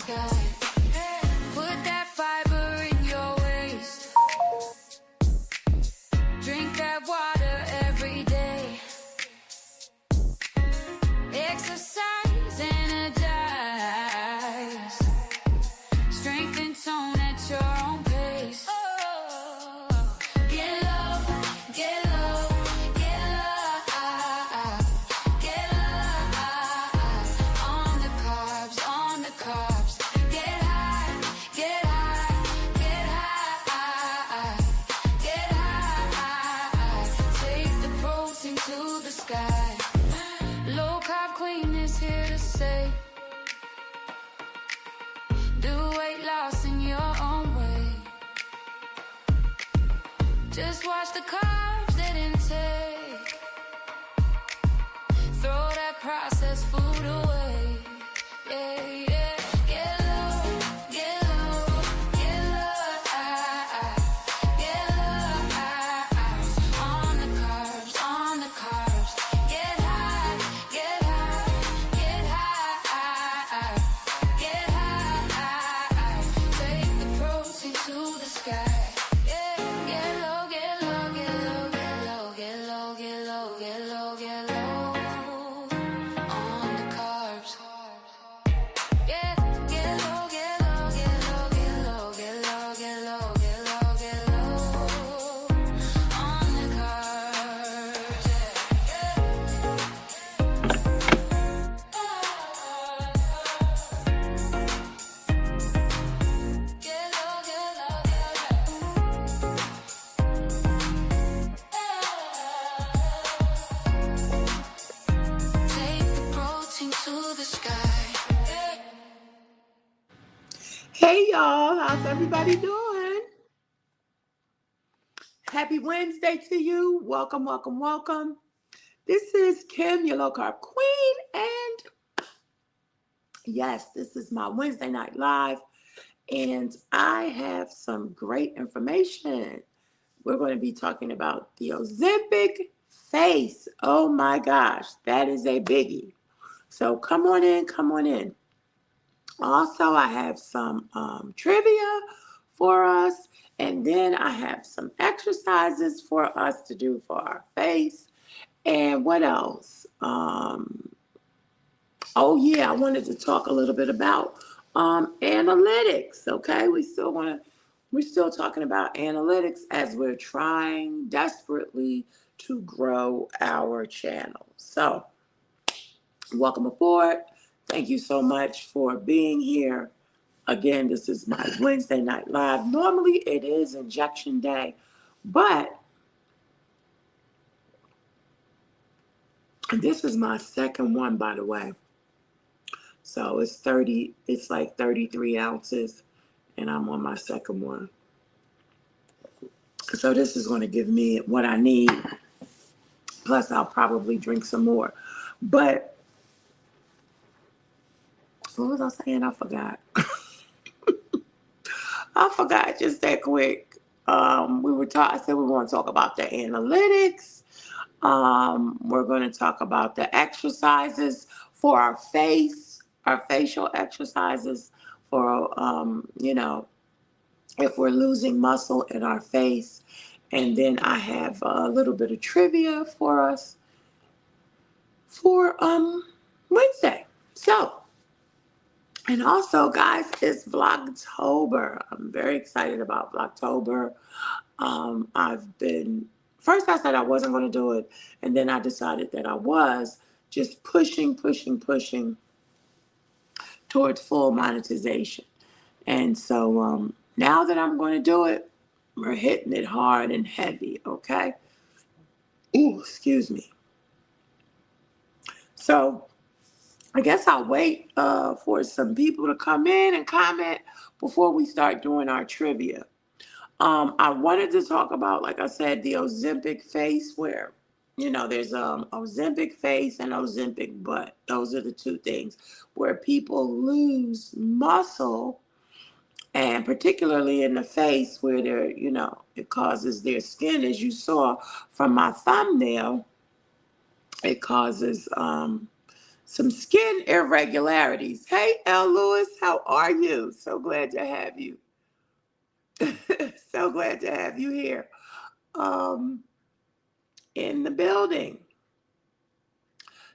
sky. Put that fiber in your waist. Drink that water every day. Exercise, energize. Strength and tone at your own pace. Get low, get low, get low. Get low. On the carbs, on the carbs. Get high, get high, get high. Get high. Take the protein to the sky. Low carb queen is here to say, do weight loss in your own way. Just watch the carbs that intake. Throw that processed food away. Yeah, yeah. Get low, get low, get low. Get low. On the carbs, on the carbs. Get high, get high, get high. Get high. Take the protein to the sky. Yeah, get low, get low, get low, get low, get low, get low, get low, get low. On the carbs. Yeah, get low, get low, get low, get low, get low, get low, get low, get low. On the carbs. Yeah. Get low, get low, get low. Take the protein to the sky. Hey y'all, how's everybody doing? Happy Wednesday to you. Welcome, welcome, welcome. This is Kim, your low carb queen, and yes, this is my Wednesday night live, and I have some great information. We're going to be talking about the Ozempic Face. Oh my gosh, that is a biggie. So come on in, come on in. Also, I have some trivia for us, and then I have some exercises for us to do for our face. And what else? Oh yeah, I wanted to talk a little bit about analytics. Okay, we're still talking about analytics as we're trying desperately to grow our channel. So, welcome aboard. Thank you so much for being here. Again, this is my Wednesday night live. Normally it is injection day, but this is my second one, by the way. So it's like 33 ounces, and I'm on my second one. So this is going to give me what I need. Plus, I'll probably drink some more. But what was I saying? I forgot. I forgot just that quick. I said we want to talk about the analytics. We're going to talk about the exercises for our face, our facial exercises for, if we're losing muscle in our face. And then I have a little bit of trivia for us for Wednesday. So, and also, guys, it's Vlogtober. I'm very excited about Vlogtober. First I said I wasn't going to do it, and then I decided that I was just pushing towards full monetization. And so now that I'm going to do it, we're hitting it hard and heavy, okay? Ooh, excuse me. So I guess I'll wait for some people to come in and comment before we start doing our trivia. I wanted to talk about, like I said, the Ozempic Face, where, there's Ozempic Face and Ozempic Butt. Those are the two things where people lose muscle, and particularly in the face where they're, it causes their skin, as you saw from my thumbnail, it causes some skin irregularities. Hey, L. Lewis, how are you? So glad to have you. So glad to have you here um, in the building.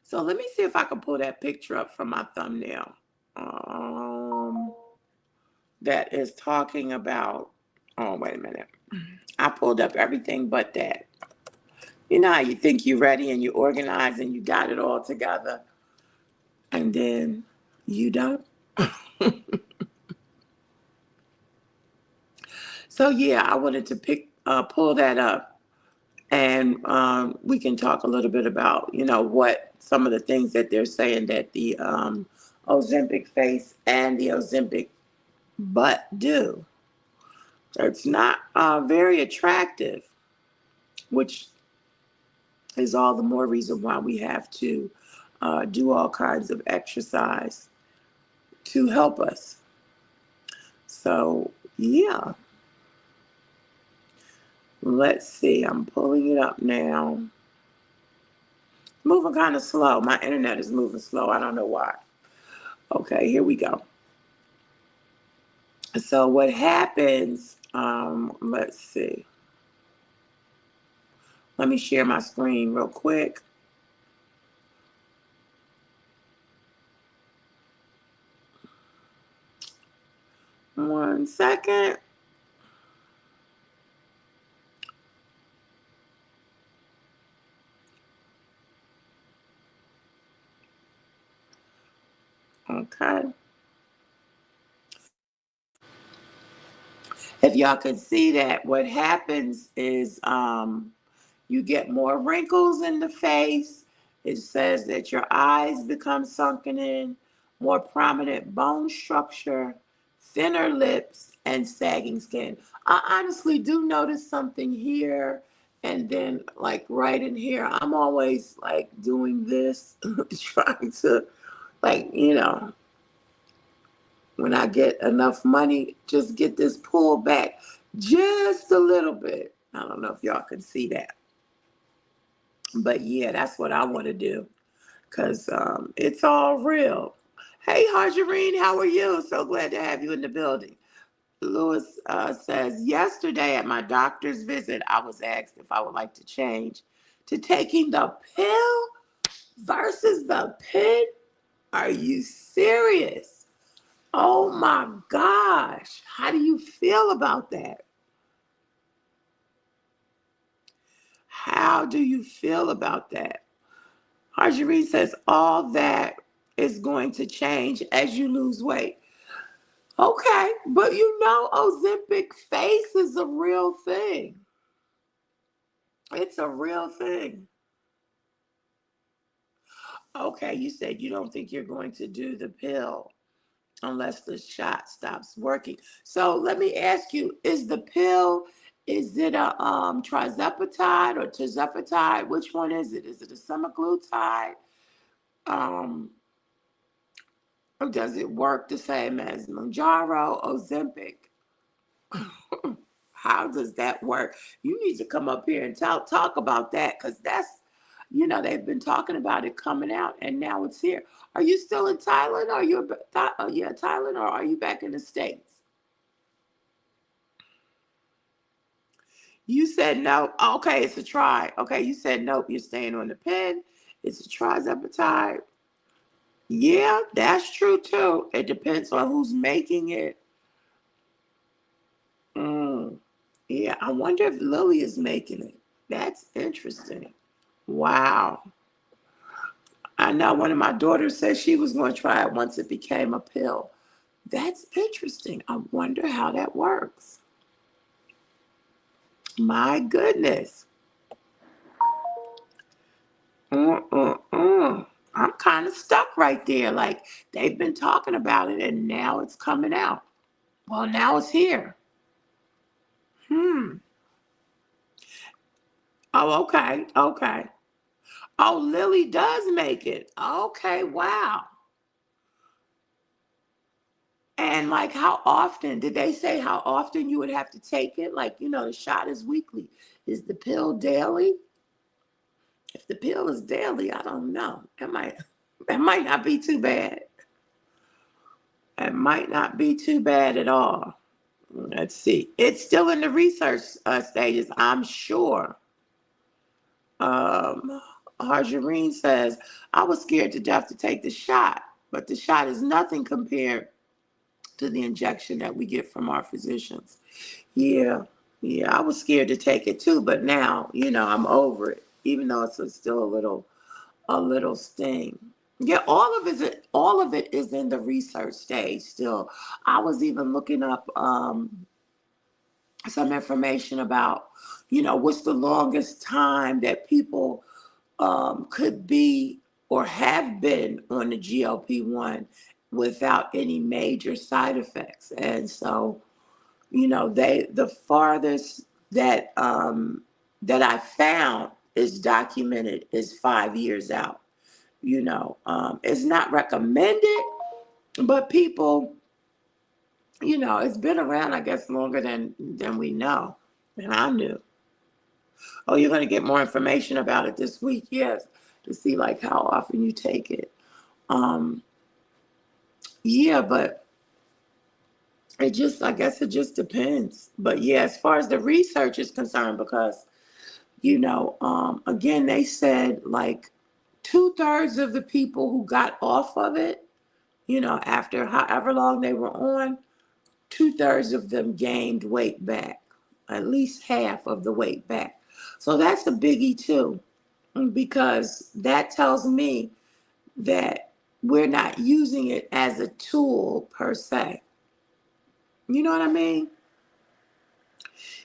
So let me see if I can pull that picture up from my thumbnail. Um, that is talking about. Oh, wait a minute. I pulled up everything but that. You know how you think you're ready and you're organized and you got it all together, and then you don't. So yeah, I wanted to pull that up, and we can talk a little bit about what some of the things that they're saying that the Ozempic face and the Ozempic butt do. It's not very attractive, which is all the more reason why we have to do all kinds of exercise to help us. So yeah, let's see. I'm pulling it up now. Moving kind of slow. My internet is moving slow. I don't know why. Okay, here we go. So what happens, let's see. Let me share my screen real quick. One second. Okay. If y'all can see that, what happens is you get more wrinkles in the face. It says that your eyes become sunken in, more prominent bone structure, thinner lips, and sagging skin. I honestly do notice something here, and then like right in here, I'm always like doing this, trying to like, when I get enough money, just get this pulled back just a little bit. I don't know if y'all can see that. But yeah, that's what I want to do because it's all real. Hey, Harjarine, how are you? So glad to have you in the building. Lewis says, yesterday at my doctor's visit, I was asked if I would like to change to taking the pill versus the pen. Are you serious? Oh my gosh. How do you feel about that? How do you feel about that? Marjorie says all that is going to change as you lose weight. Okay, but Ozempic Face is a real thing. It's a real thing. Okay, you said you don't think you're going to do the pill unless the shot stops working. So let me ask you, is the pill, is it a trizepatide or tirzepatide? Which one is it? Is it a semaglutide? Um, or does it work the same as Mounjaro, Ozempic? How does that work? You need to come up here and talk about that because they've been talking about it coming out and now it's here. Are you still in Thailand? Thailand, or are you back in the States? You said no. Okay, it's a try. Okay, you said nope. You're staying on the pen. It's a trizepatide. Yeah, that's true too. It depends on who's making it. Mm. Yeah, I wonder if Lily is making it. That's interesting. Wow. I know one of my daughters said she was going to try it once it became a pill. That's interesting. I wonder how that works. My goodness. Mm-mm-mm. I'm kind of stuck right there. Like they've been talking about it and now it's coming out. Well, now it's here. Hmm. Oh, okay. Okay. Oh, Lily does make it. Okay. Wow. And like, how often did they say how often you would have to take it? Like, the shot is weekly. Is the pill daily? If the pill is daily, I don't know. Am I? It might not be too bad. It might not be too bad at all. Let's see. It's still in the research stages, I'm sure. Um, Harjareen says, I was scared to death to take the shot, but the shot is nothing compared to the injection that we get from our physicians. Yeah, yeah, I was scared to take it too, but now, I'm over it, even though it's still a little sting. Yeah, all of it is in the research stage still. I was even looking up some information about, what's the longest time that people could be or have been on the GLP-1 without any major side effects. And so, the farthest that I found is documented is 5 years out. It's not recommended, but people, it's been around, I guess, longer than we know, than I knew. Oh, you're going to get more information about it this week, yes, to see like how often you take it. Um, yeah, but I guess it just depends. But yeah, as far as the research is concerned, because again, they said like 2/3 of the people who got off of it, after however long they were on, 2/3 of them gained weight back, at least half of the weight back. So that's a biggie too, because that tells me that we're not using it as a tool per se. You know what I mean?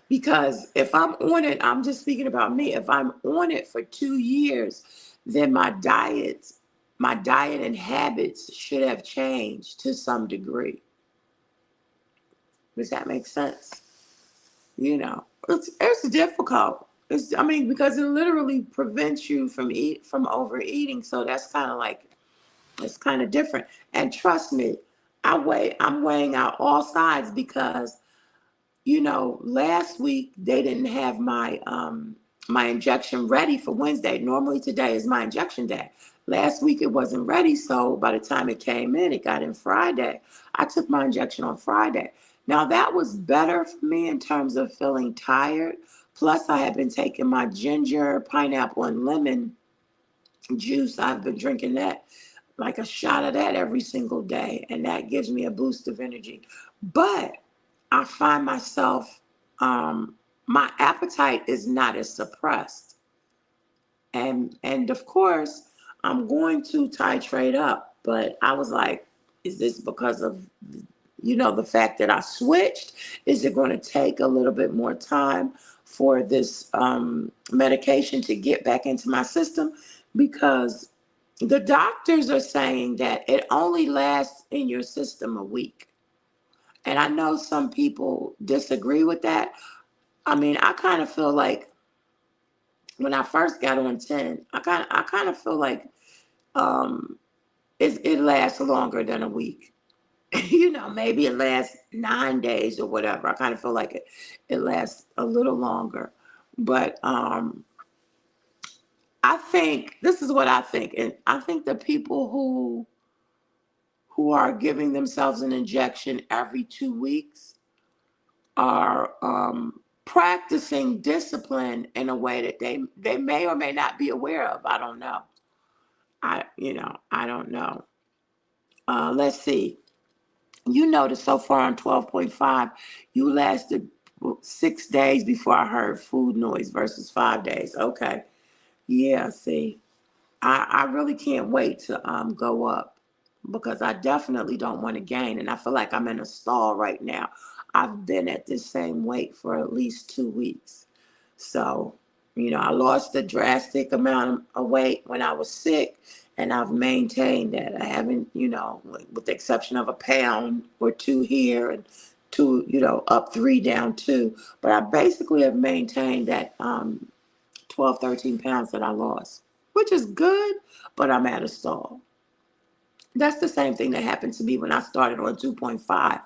Because if I'm on it, I'm just speaking about me. If I'm on it for 2 years, then my diet and habits should have changed to some degree. Does that make sense? It's difficult. Because it literally prevents you from overeating. So that's kind of like, it's kind of different. And trust me, I'm weighing out all sides because last week they didn't have my injection ready for Wednesday. Normally today is my injection day. Last week it wasn't ready, so by the time it came in, it got in Friday. I took my injection on Friday. Now that was better for me in terms of feeling tired. Plus, I had been taking my ginger, pineapple, and lemon juice. I've been drinking that, like a shot of that every single day, and that gives me a boost of energy. But I find myself, my appetite is not as suppressed. And of course, I'm going to titrate up. But I was like, is this because of, the fact that I switched? Is it going to take a little bit more time for this medication to get back into my system? Because the doctors are saying that it only lasts in your system a week. And I know some people disagree with that. I kind of feel like when I first got on 10, I kind of feel like um, it lasts longer than a week. Maybe it lasts 9 days or whatever. I kind of feel like it lasts a little longer. But I think this is what I think, and I think the people who are giving themselves an injection every 2 weeks are practicing discipline in a way that they may or may not be aware of. I don't know. I don't know. Let's see. You noticed so far on 12.5, you lasted 6 days before I heard food noise versus 5 days. Okay. Yeah, see. I really can't wait to go up because I definitely don't want to gain. And I feel like I'm in a stall right now. I've been at this same weight for at least 2 weeks. So, I lost a drastic amount of weight when I was sick, and I've maintained that. I haven't, with the exception of a pound or two here and two, up three, down two. But I basically have maintained that 12, 13 pounds that I lost, which is good, but I'm at a stall. That's the same thing that happened to me when I started on 2.5.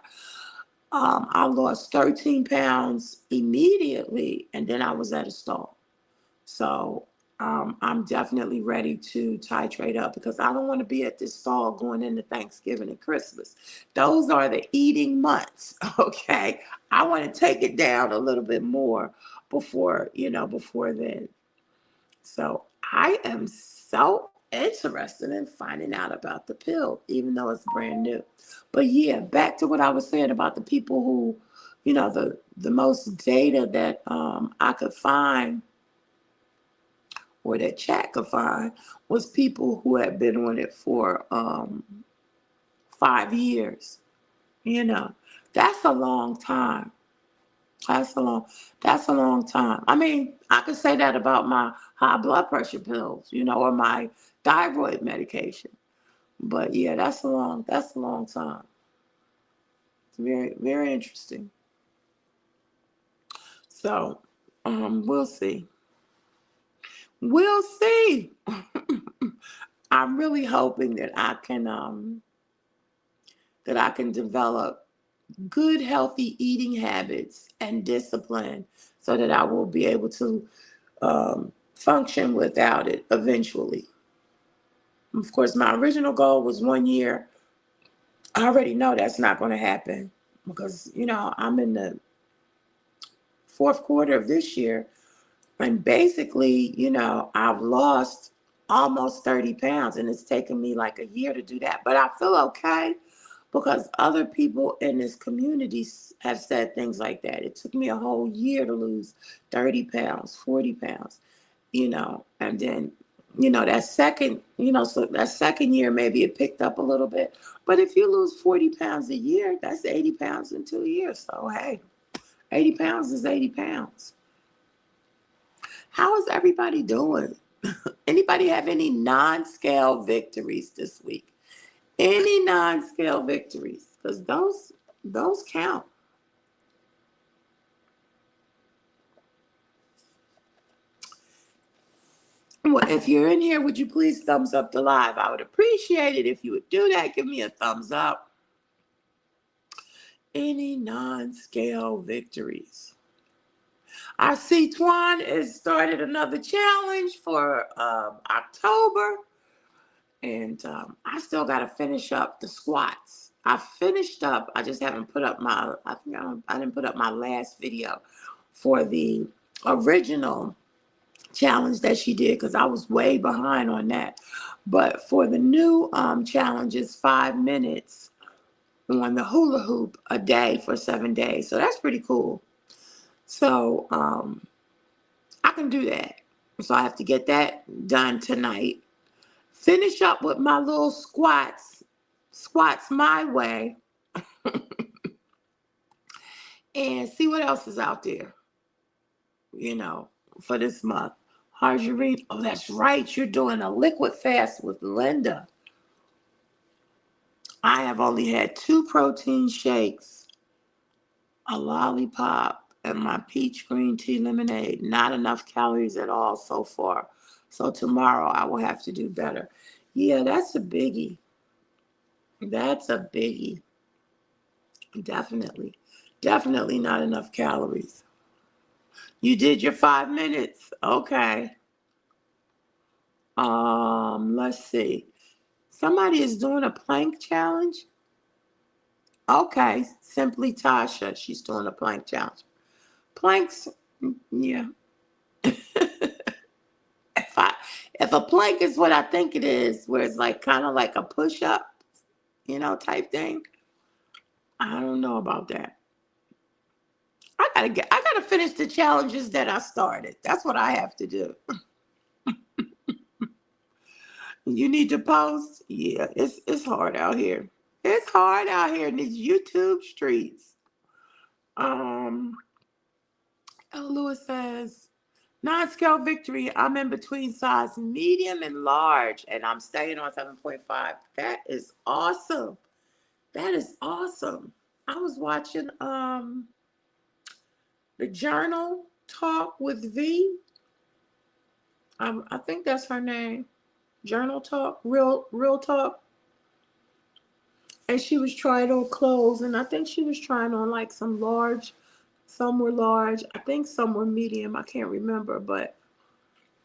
I lost 13 pounds immediately, and then I was at a stall. So I'm definitely ready to titrate up because I don't want to be at this stall going into Thanksgiving and Christmas. Those are the eating months, okay? I want to take it down a little bit more before then. So I am so interested in finding out about the pill, even though it's brand new. But yeah, back to what I was saying about the people who, the most data that I could find or that chat could find was people who had been on it for 5 years. You know, that's a long time. That's a long that's a long time. I mean, I could say that about my high blood pressure pills, or my thyroid medication. But yeah, that's a long time. It's very, very interesting. So, we'll see. We'll see. I'm really hoping that I can develop good, healthy eating habits and discipline so that I will be able to function without it eventually. Of course, my original goal was 1 year. I already know that's not going to happen because, I'm in the fourth quarter of this year. And basically, I've lost almost 30 pounds and it's taken me like a year to do that. But I feel okay because other people in this community have said things like that. It took me a whole year to lose 30 pounds, 40 pounds, and then, so that second year, maybe it picked up a little bit. But if you lose 40 pounds a year, that's 80 pounds in 2 years. So, hey, 80 pounds is 80 pounds. How is everybody doing? Anybody have any non-scale victories this week? Any non-scale victories? Because those count. Well, if you're in here, would you please thumbs up the live? I would appreciate it if you would do that. Give me a thumbs up. Any non-scale victories? I see Twan has started another challenge for October. And I still got to finish up the squats. I finished up. I just haven't put up I think I didn't put up my last video for the original challenge that she did because I was way behind on that. But for the new challenge is 5 minutes on the hula hoop a day for 7 days. So that's pretty cool. So I can do that. So I have to get that done tonight. Finish up with my little squats my way, and see what else is out there, for this month. Marjorie, oh, that's right. You're doing a liquid fast with Linda. I have only had 2 protein shakes, a lollipop, and my peach green tea lemonade. Not enough calories at all so far. So tomorrow I will have to do better. Yeah, that's a biggie. That's a biggie. Definitely. Definitely not enough calories. You did your 5 minutes. Okay. Let's see. Somebody is doing a plank challenge. Okay. Simply Tasha. She's doing a plank challenge. Planks, yeah. If a plank is what I think it is, where it's like kind of like a push-up, type thing. I don't know about that. I gotta finish the challenges that I started. That's what I have to do. You need to post? Yeah, it's hard out here. It's hard out here in these YouTube streets. Um, Lewis says, non-scale victory. I'm in between size medium and large, and I'm staying on 7.5. That is awesome. That is awesome. I was watching the Journal Talk with V. I think that's her name. Journal Talk, real talk. And she was trying on clothes, and I think she was trying on like some large, some were large. I think some were medium. I can't remember, but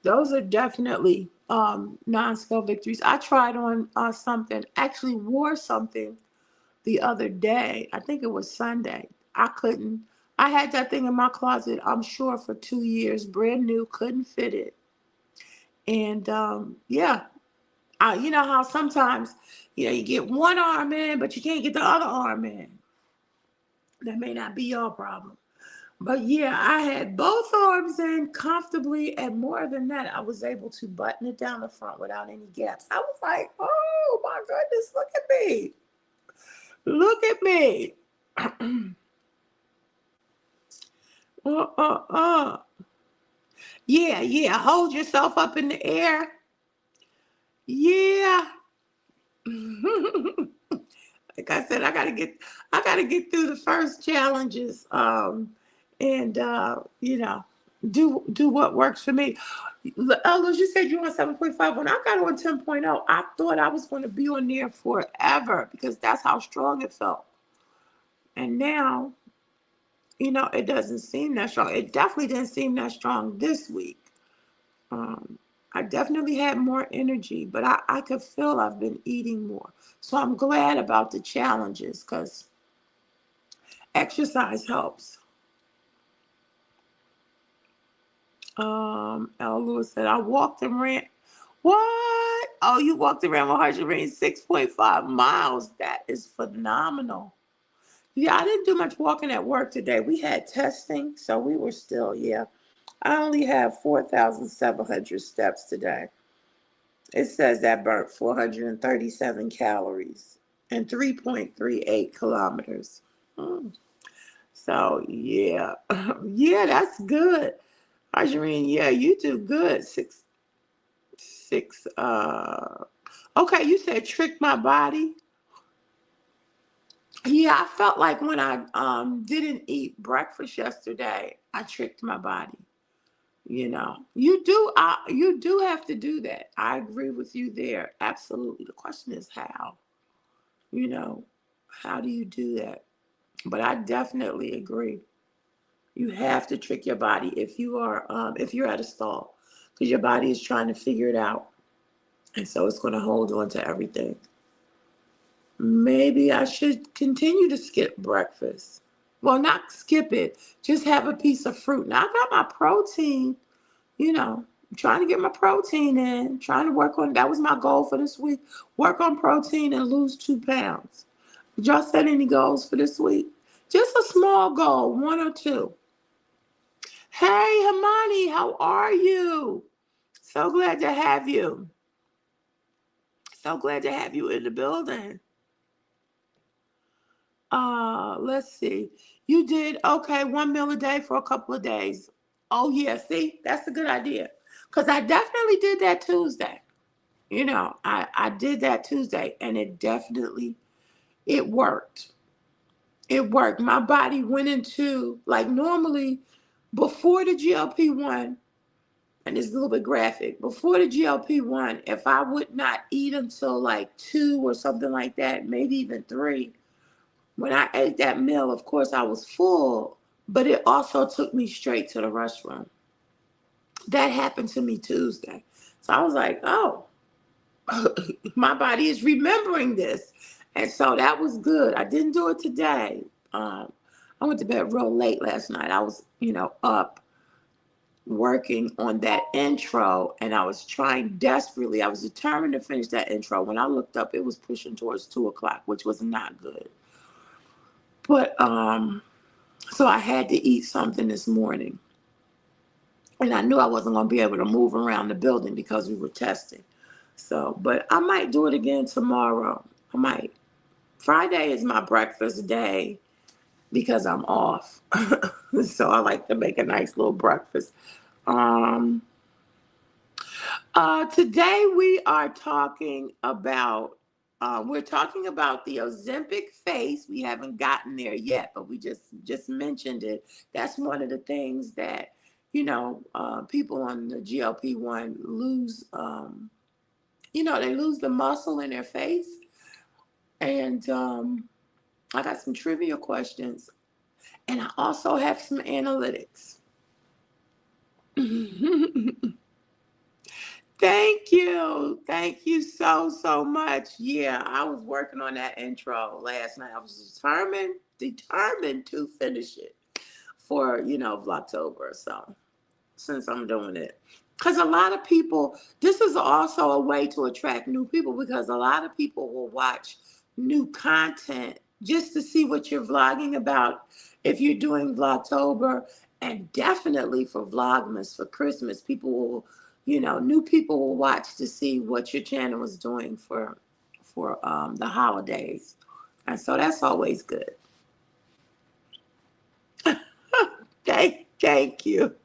those are definitely non-scale victories. I tried on something, actually wore something the other day. I think it was Sunday. I couldn't. I had that thing in my closet, I'm sure, for 2 years, brand new, couldn't fit it. And yeah, you know how sometimes, you get one arm in, but you can't get the other arm in. That may not be your problem. But yeah, I had both arms in comfortably, and more than that, I was able to button it down the front without any gaps. I was like, oh my goodness, look at me. Look at me. uh, uh, uh. Yeah, yeah. Hold yourself up in the air. Yeah. Like I said, I gotta get through the first challenges, and do what works for me. Liz, you said you on 7.5. When I got on 10.0, I thought I was going to be on there forever because that's how strong it felt. And now, it doesn't seem that strong. It definitely didn't seem that strong this week. Um, I definitely had more energy, but I could feel I've been eating more. So I'm glad about the challenges because exercise helps. L. Lewis said, I walked and ran. What? Oh, you walked around with Hardship ran 6.5 miles. That is phenomenal. Yeah, I didn't do much walking at work today. We had testing, so we were still, yeah. I only have 4,700 steps today. It says that burnt 437 calories and 3.38 kilometers. Mm. So, yeah. Yeah, that's good. Arjun, yeah, you do good. Six. Okay, you said trick my body. Yeah, I felt like when I didn't eat breakfast yesterday, I tricked my body. You do have to do that. I agree with you there. Absolutely. The question is how. You know, how do you do that? But I definitely agree. You have to trick your body if you're at a stall, because your body is trying to figure it out, and so it's going to hold on to everything. Maybe I should continue to skip breakfast. Well, not skip it, just have a piece of fruit. Now I got my protein, I'm trying to get my protein in, trying to work on that was my goal for this week. Work on protein and lose 2 pounds. Did y'all set any goals for this week? Just a small goal, one or two. Hey, Hamani, how are you? So glad to have you. So glad to have you in the building. Let's see. You did okay, 1 meal a day for a couple of days. Oh yeah, see, that's a good idea. Because I definitely did that Tuesday. I did that Tuesday and it worked. It worked. My body went into like normally before the GLP-1, and it's a little bit graphic. Before the GLP-1, if I would not eat until like 2 or something like that, maybe even 3, when I ate that meal, of course I was full, but it also took me straight to the restroom. That happened to me Tuesday. So I was like, oh, my body is remembering this. And so that was good. I didn't do it today. I went to bed real late last night. I was, up working on that intro, and I was trying desperately. I was determined to finish that intro. When I looked up, it was pushing towards 2 o'clock, which was not good. But so I had to eat something this morning. And I knew I wasn't going to be able to move around the building because we were testing. So, but I might do it again tomorrow. I might. Friday is my breakfast day because I'm off. So I like to make a nice little breakfast. Um, Today we are talking about the Ozempic Face. We haven't gotten there yet, but we just mentioned it. That's one of the things that people on the GLP-1 lose. They lose the muscle in their face. And I got some trivia questions, and I also have some analytics. Thank you. Thank you so, so much. Yeah, I was working on that intro last night. I was determined to finish it for, Vlogtober. So since I'm doing it. Because a lot of people, this is also a way to attract new people because a lot of people will watch new content just to see what you're vlogging about. If you're doing Vlogtober, and definitely for Vlogmas for Christmas, people will, new people will watch to see what your channel is doing for the holidays. And so that's always good. Thank you.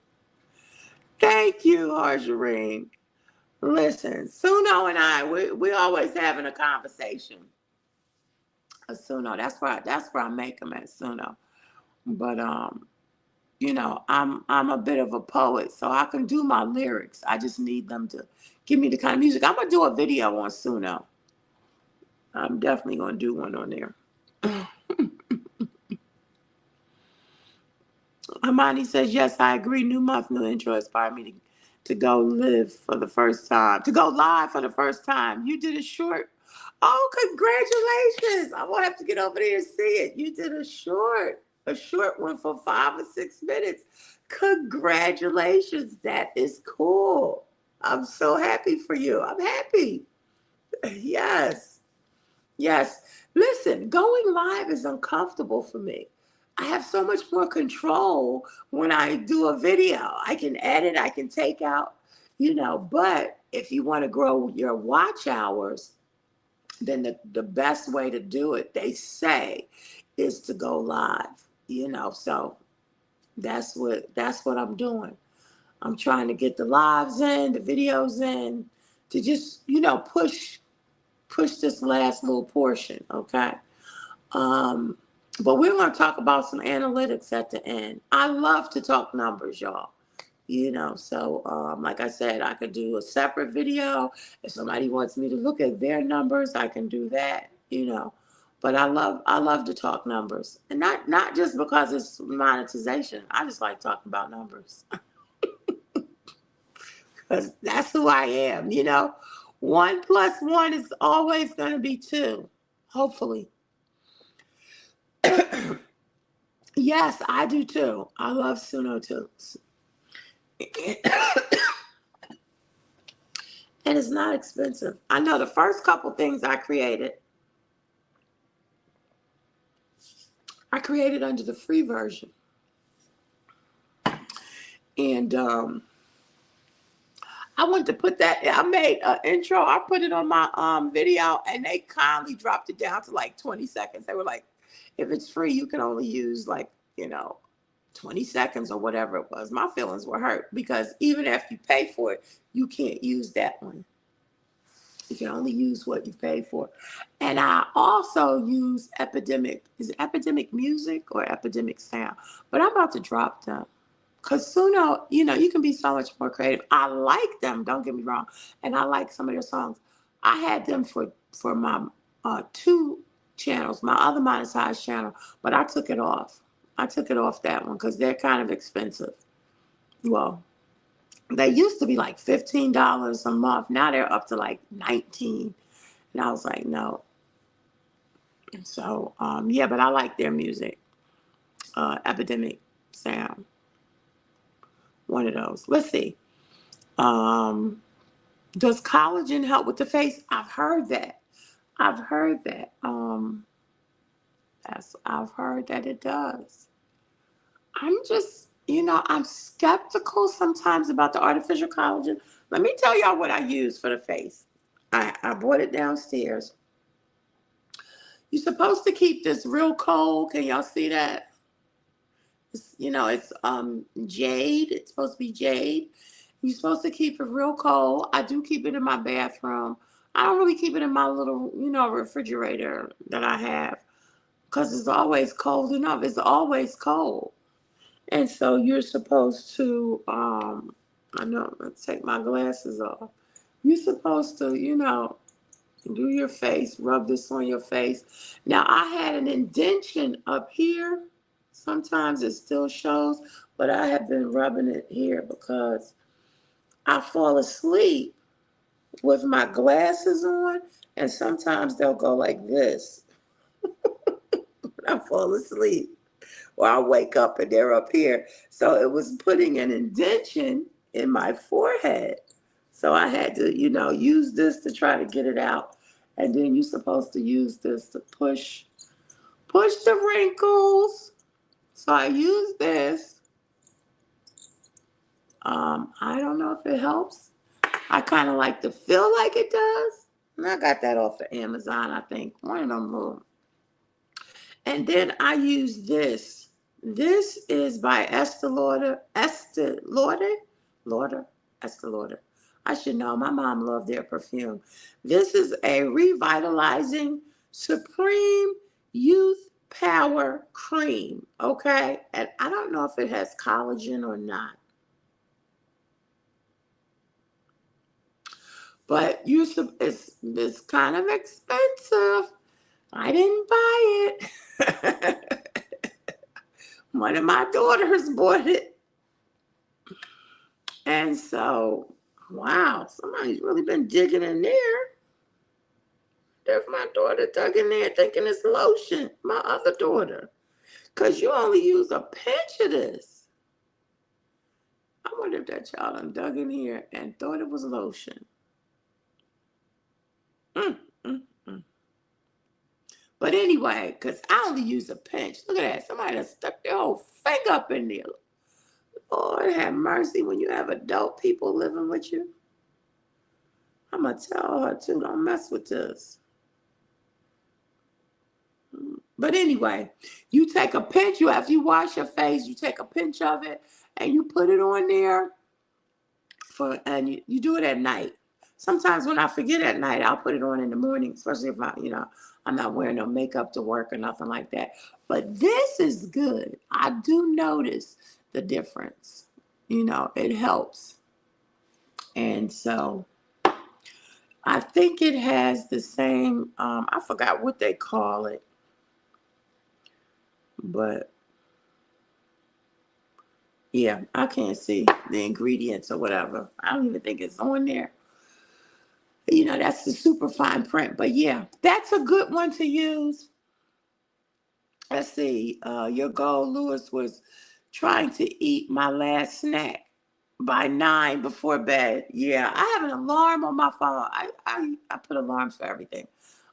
Thank you, Harjarine. Listen, Suno and I, we always having a conversation. Suno, that's where I make them at Suno. But I'm a bit of a poet, so I can do my lyrics. I just need them to give me the kind of music. I'm gonna do a video on Suno. I'm definitely gonna do one on there. Amani says, yes, I agree. New month, new intro inspired me to go live for the first time, to go live for the first time. You did a short. Oh, congratulations. I won't have to get over there and see it. You did a short one for 5 or 6 minutes. Congratulations. That is cool. I'm so happy for you. I'm happy. Yes. Yes. Listen, going live is uncomfortable for me. I have so much more control when I do a video. I can edit, I can take out, but if you want to grow your watch hours, then the best way to do it, they say, is to go live, So that's what I'm doing. I'm trying to get the lives in, the videos in, to just, push this last little portion, okay? But we're going to talk about some analytics at the end. I love to talk numbers, y'all. So like I said, I could do a separate video. If somebody wants me to look at their numbers, I can do that, But I love to talk numbers. And not just because it's monetization. I just like talking about numbers. Because that's who I am, 1 + 1 is always going to be 2, hopefully. Yes, I do too. I love Suno too. And it's not expensive. I know the first couple things I created under the free version. And I wanted to put that, I made an intro. I put it on my video and they kindly dropped it down to like 20 seconds. They were like, if it's free, you can only use 20 seconds or whatever it was. My feelings were hurt because even if you pay for it, you can't use that one. You can only use what you pay for. And I also use Epidemic. Is it Epidemic Music or Epidemic Sound? But I'm about to drop them. Because Suno, you can be so much more creative. I like them, don't get me wrong. And I like some of their songs. I had them for my 2 channels, my other monetized channel, but I took it off. I took it off that one because they're kind of expensive. Well, they used to be like $15 a month. Now they're up to like $19. And I was like, no. And so, yeah, but I like their music. Epidemic Sound. One of those. Let's see. Does collagen help with the face? I've heard that. I've heard that it does. I'm just, I'm skeptical sometimes about the artificial collagen. Let me tell y'all what I use for the face. I bought it downstairs. You're supposed to keep this real cold. Can y'all see that? It's jade. It's supposed to be jade. You're supposed to keep it real cold. I do keep it in my bathroom. I don't really keep it in my little, refrigerator that I have because it's always cold enough. It's always cold. And so you're supposed to, I know, let's take my glasses off. You're supposed to, do your face, rub this on your face. Now, I had an indentation up here. Sometimes it still shows, but I have been rubbing it here because I fall asleep with my glasses on, and sometimes they'll go like this when I fall asleep, or I wake up and they're up here. So it was putting an indentation in my forehead. So I had to, use this to try to get it out. And then you're supposed to use this to push the wrinkles. So I use this. I don't know if it helps. I kind of like to feel like it does. And I got that off of Amazon, I think. One of them little. And then I use this. This is by Estee Lauder. Estee Lauder. I should know. My mom loved their perfume. This is a revitalizing Supreme Youth Power Cream. Okay. And I don't know if it has collagen or not. But it's kind of expensive. I didn't buy it. One of my daughters bought it. And so, wow, somebody's really been digging in there. There's my daughter dug in there thinking it's lotion. My other daughter. Because you only use a pinch of this. I wonder if that child done dug in here and thought it was lotion. Mm, mm, mm. But anyway, because I only use a pinch. Look at that. Somebody done stuck their whole finger up in there. Lord have mercy when you have adult people living with you. I'm going to tell her too, don't mess with this. But anyway, you take a pinch. After you wash your face, you take a pinch of it and you put it on there. And you do it at night. Sometimes when I forget at night, I'll put it on in the morning, especially if I'm not wearing no makeup to work or nothing like that. But this is good. I do notice the difference. It helps. And so I think it has the same, I forgot what they call it, but yeah, I can't see the ingredients or whatever. I don't even think it's on there. That's the super fine print. But yeah, that's a good one to use. Let's see. Your goal, Lewis, was trying to eat my last snack by 9 before bed. Yeah, I have an alarm on my phone. I put alarms for everything.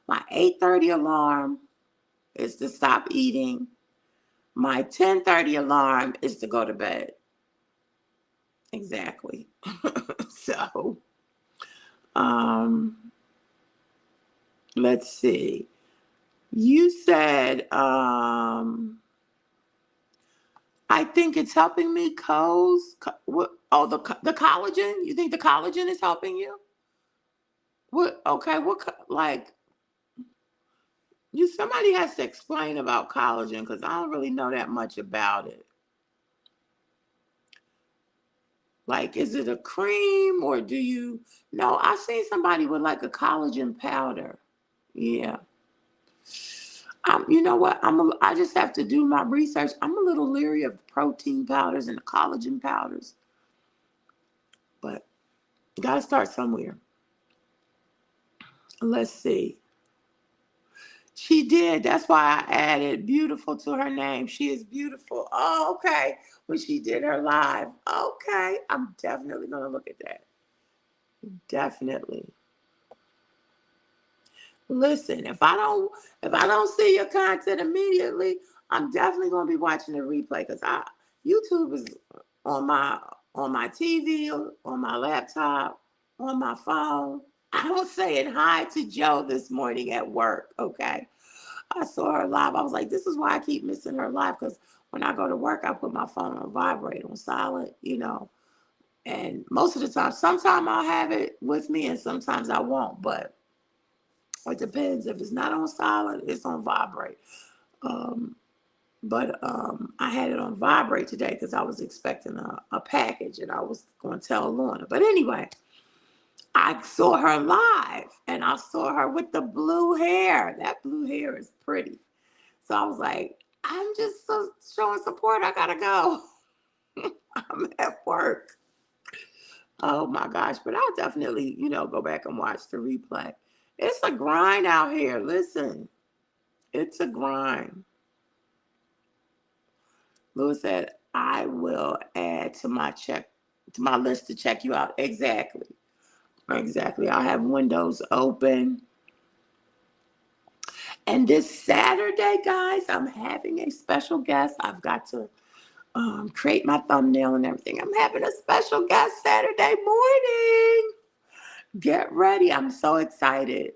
My 8:30 alarm is to stop eating. My 10:30 alarm is to go to bed. Exactly. So, let's see. You said, I think it's helping me, what? Oh, the collagen. You think the collagen is helping you? What? Okay. Like somebody has to explain about collagen because I don't really know that much about it. Like, is it a cream or do you? No, I seen somebody with like a collagen powder. Yeah. You know what? I just have to do my research. I'm a little leery of protein powders and collagen powders, but you gotta start somewhere. Let's see. She did. That's why I added beautiful to her name. She is beautiful. Oh, okay. When she did her live. Okay. I'm definitely gonna look at that. Definitely. Listen, if I don't see your content immediately, I'm definitely gonna be watching the replay because YouTube is on my TV, on my laptop, on my phone. I was saying hi to Joe this morning at work. Okay, I saw her live. I was like, this is why I keep missing her live because when I go to work, I put my phone on vibrate, on silent, and most of the time, sometimes I'll have it with me and sometimes I won't, but it depends. If it's not on silent, it's on vibrate. But I had it on vibrate today because I was expecting a package and I was going to tell Lorna. But anyway, I saw her live and I saw her with the blue hair. That blue hair is pretty. So I was like, I'm just showing support. I got to go. I'm at work. Oh my gosh, but I'll definitely, go back and watch the replay. It's a grind out here. Listen, it's a grind. Lewis said, I will add to my list to check you out. Exactly. Exactly. I have windows open. And this Saturday, guys, I'm having a special guest. I've got to create my thumbnail and everything. I'm having a special guest Saturday morning. Get ready. I'm so excited.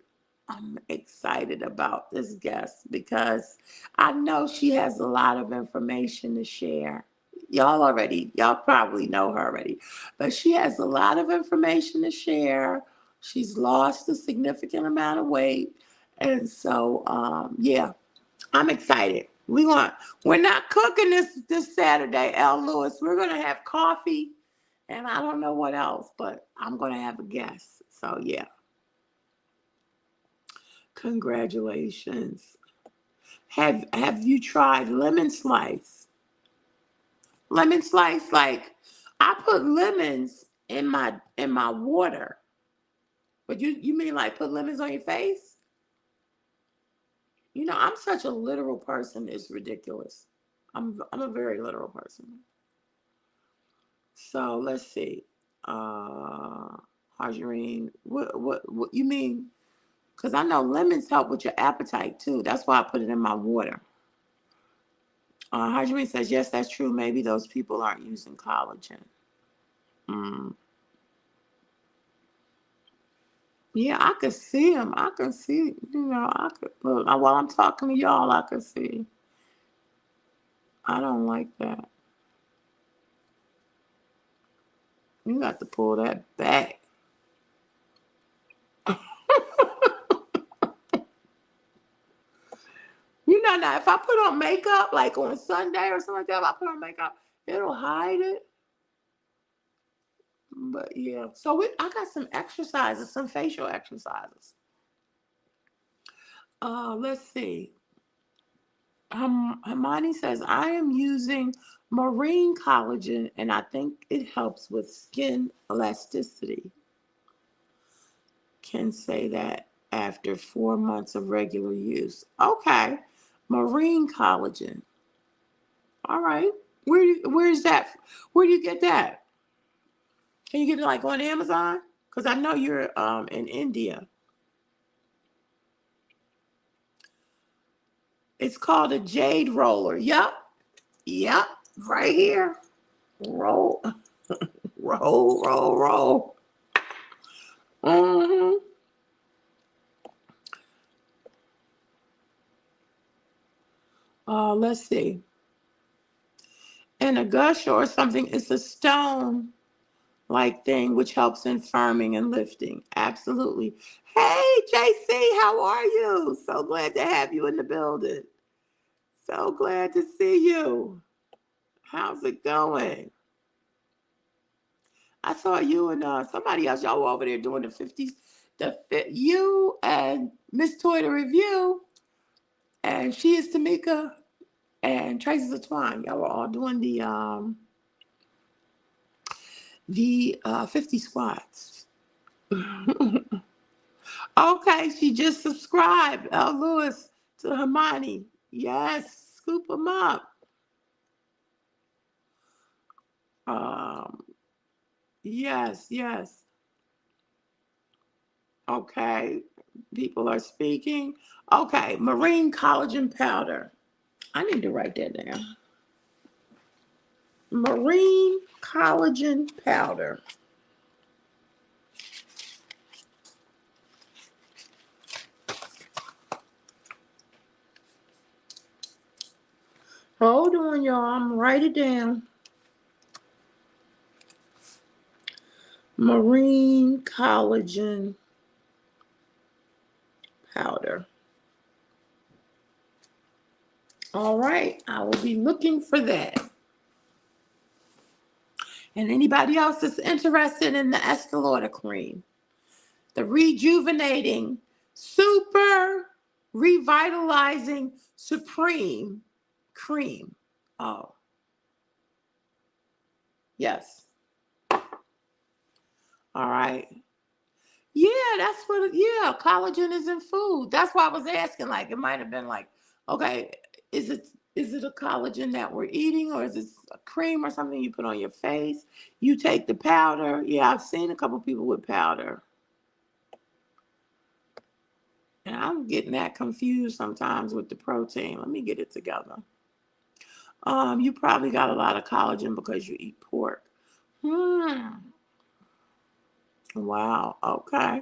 I'm excited about this guest because I know she has a lot of information to share. Y'all probably know her already, but she has a lot of information to share. She's lost a significant amount of weight. And so, yeah, I'm excited. We're not cooking this Saturday, L. Lewis. We're gonna have coffee, and I don't know what else, but I'm gonna have a guest. So yeah, congratulations. Have you tried lemon slice? Lemon slice, like I put lemons in my water. But you mean like put lemons on your face? I'm such a literal person. It's ridiculous. I'm a very literal person. So let's see. Margarine. What you mean? Because I know lemons help with your appetite too. That's why I put it in my water. Margarine says, yes, that's true. Maybe those people aren't using collagen. Mm. Yeah, I could see them. I could see, I could look while I'm talking to y'all, I could see. I don't like that. You got to pull that back. Now if I put on makeup, like on Sunday or something like that, if I put on makeup, it'll hide it. But yeah, so I got some exercises, some facial exercises. Let's see. Hermione says, I am using marine collagen and I think it helps with skin elasticity. Can say that after 4 months of regular use. Okay. Marine collagen. All right. Where's that? Where do you get that? Can you get it like on Amazon? Because I know you're in India. It's called a jade roller. Yep. Yep. Right here. Roll. Roll, roll, roll. Mm-hmm. Let's see. And a gush or something is a stone like thing which helps in firming and lifting. Absolutely. Hey, JC, how are you? So glad to have you in the building. So glad to see you. How's it going? I saw you and somebody else. Y'all were over there doing the 50s. You and Miss Toy the Review, and she is Tamika, and Tracy Twine. Y'all were all doing the 50 squats. Okay, she just subscribed. Lewis to Hermione. Yes, scoop them up. Um, yes, yes. Okay, people are speaking. Okay, marine collagen powder. I need to write that down. Marine collagen powder. Hold on, y'all. I'm gonna write it down. Marine collagen powder. All right, I will be looking for that. And anybody else that's interested in the Estee Lauder cream, the rejuvenating, super revitalizing supreme cream. Oh, yes. All right. Yeah, that's what. Yeah, collagen is in food. That's why I was asking. Like, it might have been like, okay, is it a collagen that we're eating, or is it a cream or something you put on your face? You take the powder. Yeah, I've seen a couple people with powder, and I'm getting that confused sometimes with the protein. Let me get it together. You probably got a lot of collagen because you eat pork. Hmm. Wow. Okay.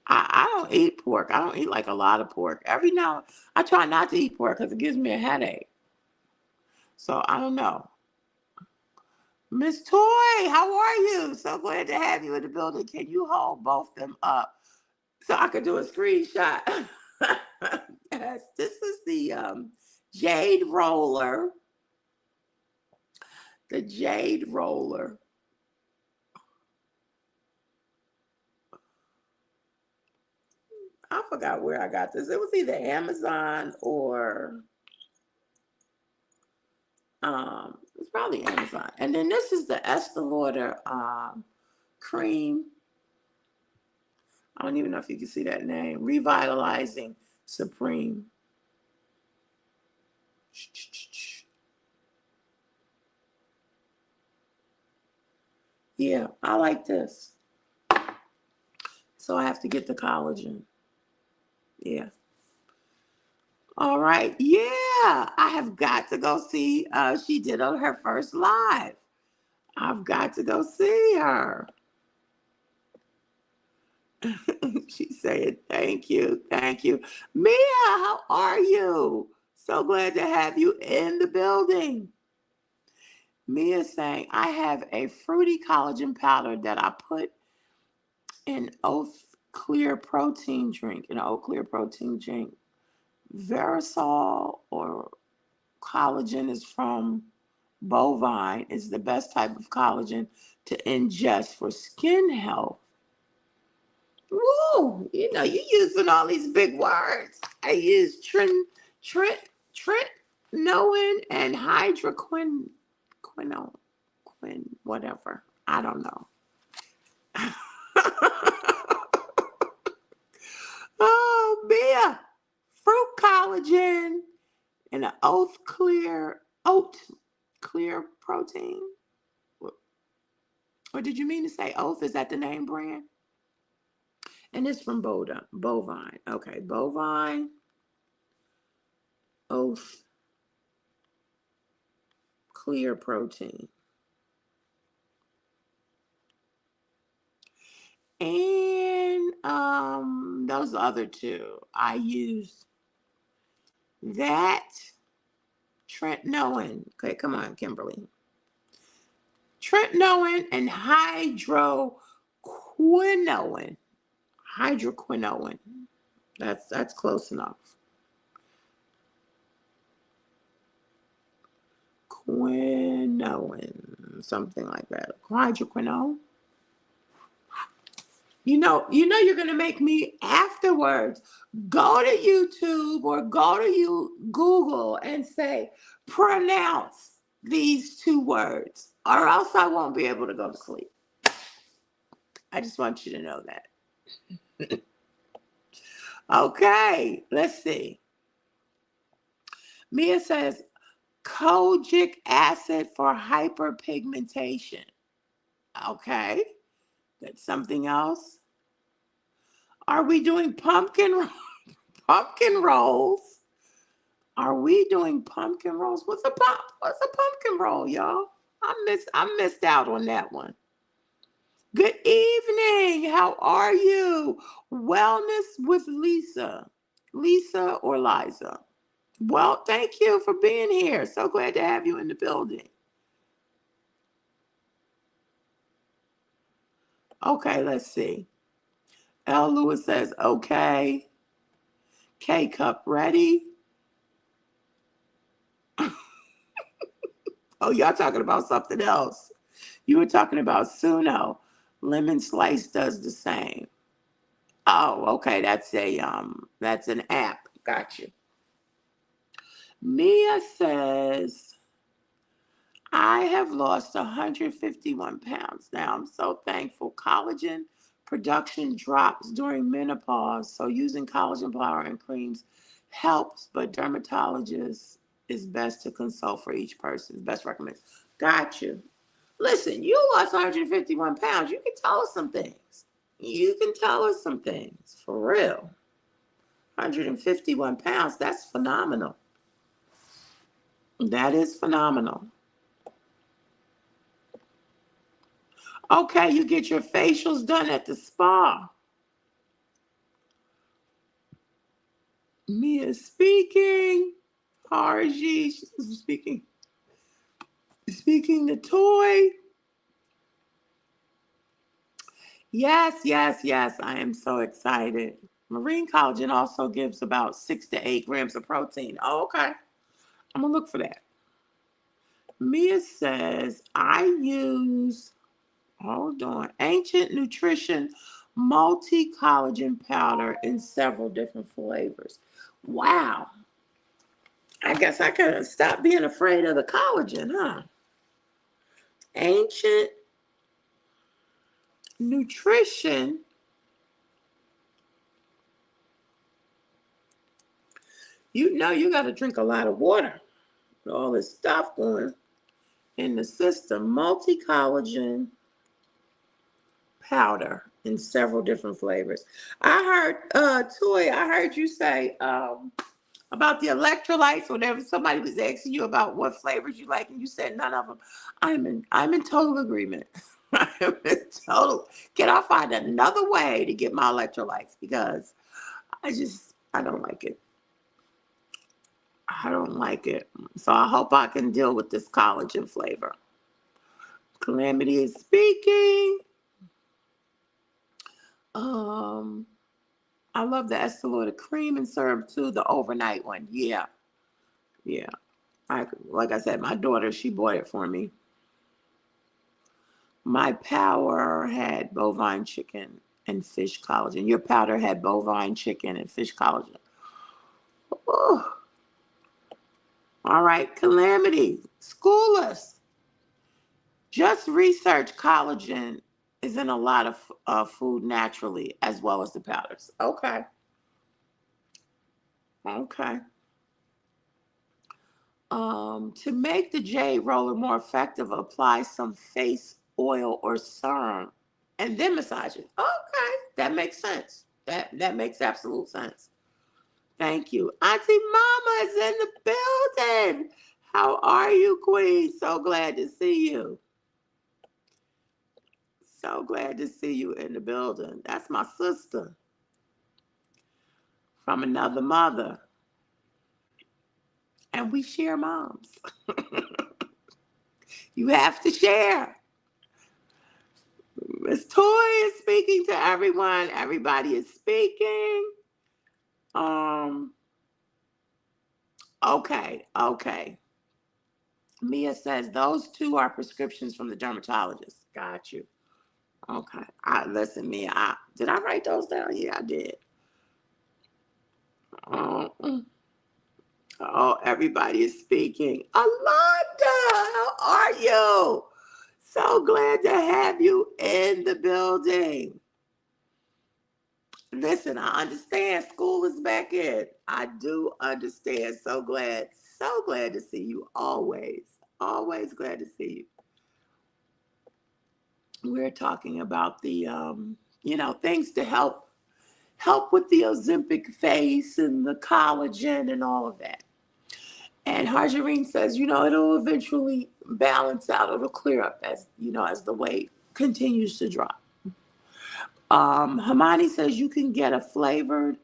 I don't eat pork. I don't eat like a lot of pork. Every now I try not to eat pork because it gives me a headache. So I don't know. Miss Toy, how are you? So glad to have you in the building. Can you hold both them up so I could do a screenshot? Yes, this is the jade roller. The jade roller. I forgot where I got this. It was either Amazon or it's probably Amazon. And then this is the Estee Lauder cream. I don't even know if you can see that name. Revitalizing Supreme. Yeah, I like this. So I have to get the collagen. Yeah. All right. Yeah, I have got to go see. She did on her first live. I've got to go see her. She said, thank you. Thank you. Mia, how are you? So glad to have you in the building. Mia saying, I have a fruity collagen powder that I put in oat clear protein drink, an oat clear protein drink. Verisol or collagen is from bovine, is the best type of collagen to ingest for skin health. Woo! You know, you using all these big words. I use Trent, Noin, and hydroquin, whatever. I don't know. Oh, Mia, fruit collagen and an oat clear protein. Or did you mean to say oath? Is that the name brand? And it's from bovine. Okay, bovine, oath, clear protein. And those other two. I use that Trent Noen. Okay, come on, Kimberly. Trent Noen and hydroquinoin. Hydroquinoin. That's close enough. Quinoin, something like that. Hydroquinone. You're gonna make me afterwards go to YouTube or go to Google and say, pronounce these two words, or else I won't be able to go to sleep. I just want you to know that. Okay, let's see. Mia says kojic acid for hyperpigmentation. Okay, that's something else. Are we doing pumpkin rolls? Are we doing pumpkin rolls? What's a pumpkin roll, y'all? I missed out on that one. Good evening. How are you? Wellness with Lisa. Lisa or Liza? Well, thank you for being here. So glad to have you in the building. Okay, let's see. L. Lewis says, okay. K Cup ready? Oh, y'all talking about something else. You were talking about Suno. Lemon Slice does the same. Oh, okay. That's an app. Got you. Mia says, I have lost 151 pounds now. I'm so thankful. Collagen production drops during menopause, so using collagen flour and creams helps, but dermatologist is best to consult for each person. Best recommends. Got you. Listen, you lost 151 pounds. You can tell us some things. You can tell us some things. For real. 151 pounds. That's phenomenal. That is phenomenal. Okay, you get your facials done at the spa. Mia speaking. Harji speaking. Speaking the toy. Yes, yes, yes. I am so excited. Marine collagen also gives about 6 to 8 grams of protein. Oh, okay. I'm gonna look for that. Mia says I use, hold on, Ancient Nutrition multi collagen powder in several different flavors. Wow. I guess I could stop being afraid of the collagen, huh? Ancient Nutrition. You know you got to drink a lot of water with all this stuff going in the system. Multi collagen powder in several different flavors. I heard, Toy, I heard you say about the electrolytes. Whenever somebody was asking you about what flavors you like, and you said none of them, I'm in total agreement. I am in total. Can I find another way to get my electrolytes, because I don't like it. I don't like it. So I hope I can deal with this collagen flavor. Calamity is speaking. I love the Estee Lauder cream and syrup too, the overnight one. Yeah, yeah. Like I said, my daughter, she bought it for me. My powder had bovine chicken and fish collagen. Your powder had bovine chicken and fish collagen. Ooh. All right, Calamity, school us. Just research collagen is in a lot of food naturally, as well as the powders. Okay. Okay. To make the jade roller more effective, apply some face oil or serum and then massage it. Okay, that makes sense. That makes absolute sense. Thank you. Auntie Mama is in the building. How are you, Queen? So glad to see you. So glad to see you in the building. That's my sister from another mother. And we share moms. You have to share. Miss Toy is speaking to everyone. Everybody is speaking. Okay. Mia says those two are prescriptions from the dermatologist. Got you. Okay. Listen, Mia. Did I write those down? Yeah, I did. Everybody is speaking. Alonda, how are you? So glad to have you in the building. Listen, I understand school is back in. I do understand. So glad to see you always. Always glad to see you. We're talking about the things to help with the Ozempic face and the collagen and all of that. And Harjarine says, it'll eventually balance out. It'll clear up as the weight continues to drop. Hamani says you can get a flavored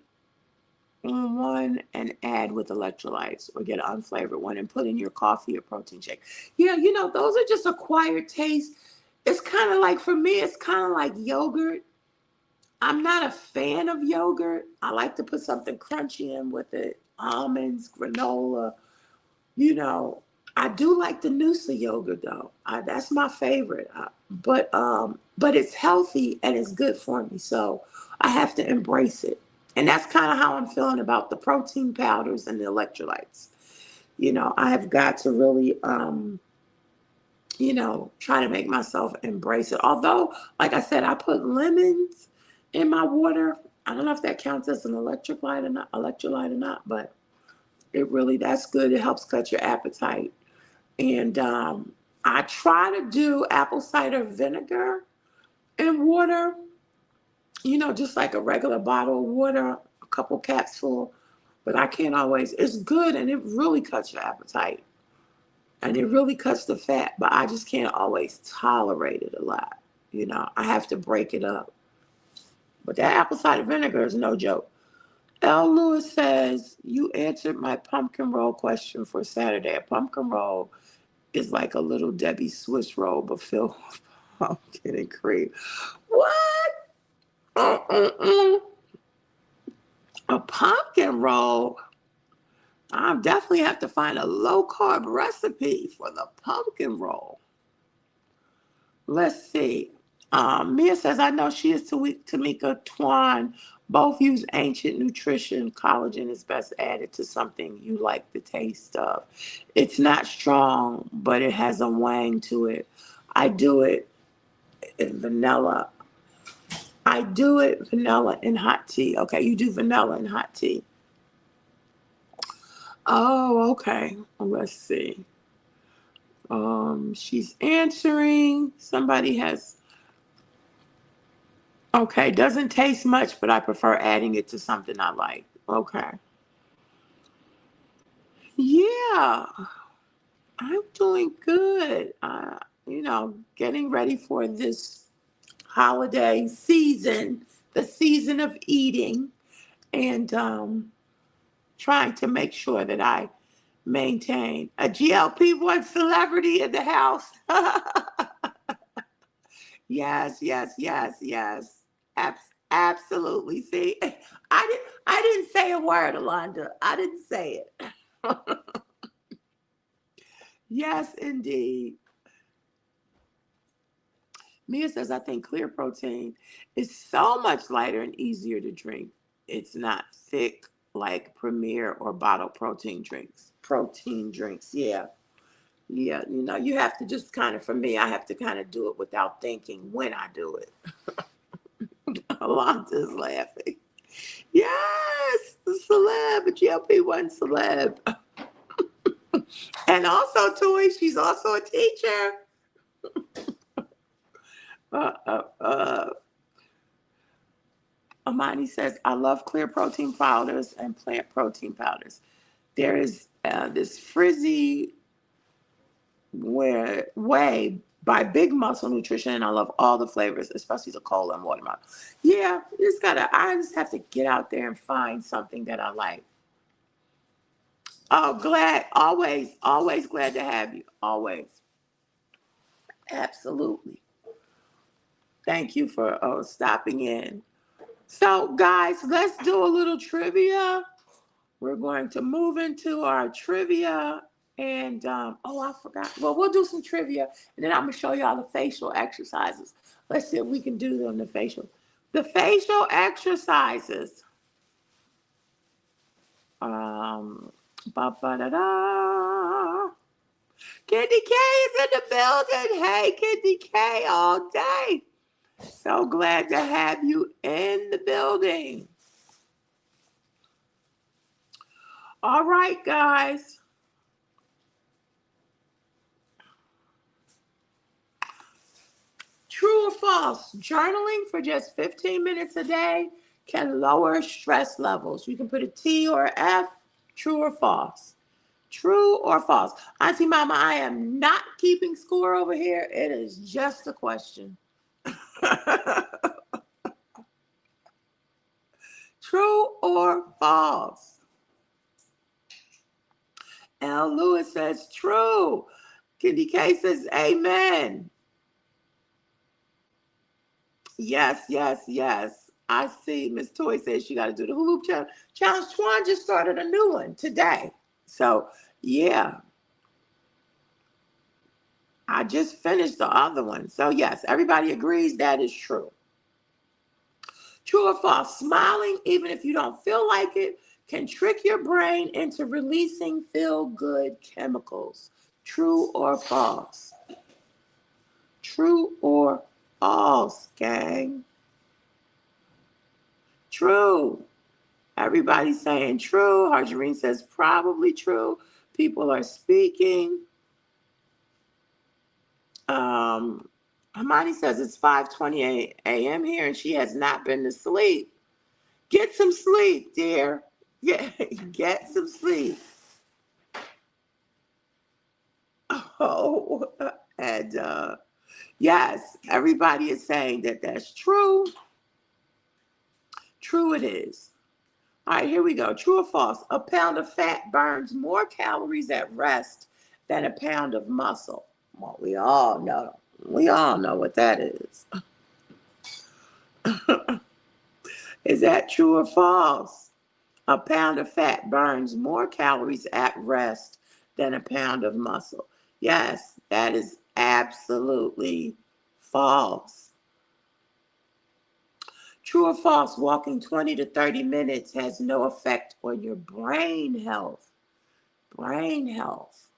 one and add with electrolytes, or get an unflavored one and put in your coffee or protein shake. Yeah, those are just acquired tastes. It's kind of like, for me, it's kind of like yogurt. I'm not a fan of yogurt. I like to put something crunchy in with it. Almonds, granola. I do like the Noosa yogurt though. That's my favorite. But it's healthy and it's good for me. So I have to embrace it. And that's kind of how I'm feeling about the protein powders and the electrolytes. I have got to really trying to make myself embrace it. Although, like I said, I put lemons in my water. I don't know if that counts as an electrolyte or not, but that's good. It helps cut your appetite. And I try to do apple cider vinegar in water, just like a regular bottle of water, a couple caps full. But I can't always. It's good and it really cuts your appetite. And it really cuts the fat, but I just can't always tolerate it a lot. I have to break it up. But that apple cider vinegar is no joke. L. Lewis says, you answered my pumpkin roll question for Saturday. A pumpkin roll is like a little Debbie Swiss roll, but filled with pumpkin and cream. What? Mm-mm-mm. A pumpkin roll? I definitely have to find a low-carb recipe for the pumpkin roll. Let's see. Mia says, I know she is Tamika Twan. Both use ancient nutrition. Collagen is best added to something you like the taste of. It's not strong, but it has a wang to it. I do it in vanilla. I do it vanilla in hot tea. Okay, you do vanilla in hot tea. Oh, okay. Let's see. She's answering. Somebody has. Okay, doesn't taste much, but I prefer adding it to something I like. Okay. Yeah, I'm doing good. Getting ready for this holiday season, the season of eating, and trying to make sure that I maintain a GLP-1 celebrity in the house. Yes, yes, yes, yes. Absolutely. See, I didn't say a word, Alonda. I didn't say it. Yes, indeed. Mia says, I think clear protein is so much lighter and easier to drink. It's not thick like Premier or bottled protein drinks. Protein drinks, yeah. Yeah, you have to just kind of, for me, I have to kind of do it without thinking when I do it. Alonda's laughing. Yes, the celeb, a GLP-1 celeb. And also, Toy, she's also a teacher. Amani says, I love clear protein powders and plant protein powders. There is this frizzy way by Big Muscle Nutrition, and I love all the flavors, especially the cola and watermelon. Yeah, I just have to get out there and find something that I like. Oh, always glad to have you. Always. Absolutely. Thank you for stopping in. So, guys, let's do a little trivia. We're going to move into our trivia. And, I forgot. Well, we'll do some trivia, and then I'm going to show y'all the facial exercises. Let's see if we can do them, the facial. The facial exercises. Ba-ba-da-da. Candy K is in the building. Hey, Candy K, all day. So glad to have you in the building. All right, guys. True or false? Journaling for just 15 minutes a day can lower stress levels. You can put a T or an F. True or false? True or false? Auntie Mama, I am not keeping score over here. It is just a question. True or false? L. Lewis says true. Kitty K says amen. Yes, yes, yes. I see. Miss Toy says she got to do the hula hoop challenge. Twan just started a new one today. So, yeah. I just finished the other one. So, yes, everybody agrees that is true. True or false? Smiling, even if you don't feel like it, can trick your brain into releasing feel-good chemicals. True or false? True or false, gang? True. Everybody's saying true. Harjareen says probably true. People are speaking. Hermione says it's 5:20 a.m. here and she has not been to sleep. Get some sleep, dear. Get some sleep. Oh, and yes, everybody is saying that that's true. True it is. All right, here we go. True or false? A pound of fat burns more calories at rest than a pound of muscle. Well, we all know. We all know what that is. Is that true or false? A pound of fat burns more calories at rest than a pound of muscle. Yes, that is absolutely false. True or false? Walking 20 to 30 minutes has no effect on your brain health. Brain health.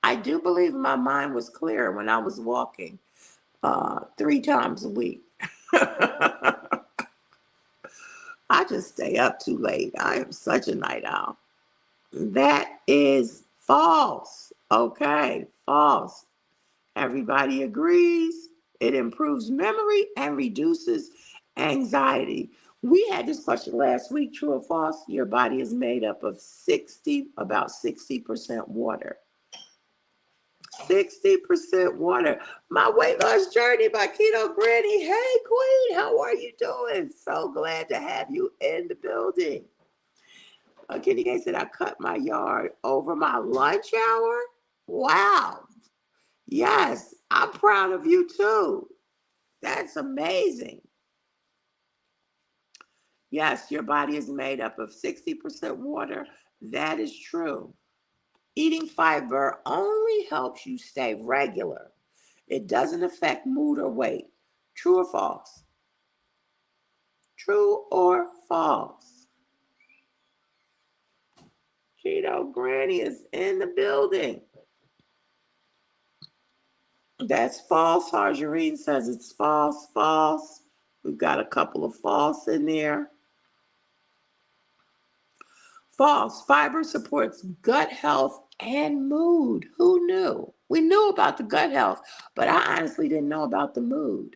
I do believe my mind was clear when I was walking 3 times a week. I just stay up too late. I am such a night owl. That is false. Okay, false. Everybody agrees. It improves memory and reduces anxiety. We had this question last week, true or false? Your body is made up of about 60% water. 60% water. My weight loss journey by Keto Granny. Hey, Queen, how are you doing? So glad to have you in the building. Kenny Gay said, I cut my yard over my lunch hour. Wow. Yes, I'm proud of you too. That's amazing. Yes, your body is made up of 60% water. That is true. Eating fiber only helps you stay regular. It doesn't affect mood or weight. True or false? True or false? Keto Granny is in the building. That's false. Harjareen says it's false, false. We've got a couple of false in there. False. Fiber supports gut health and mood. Who knew? We knew about the gut health, but I honestly didn't know about the mood.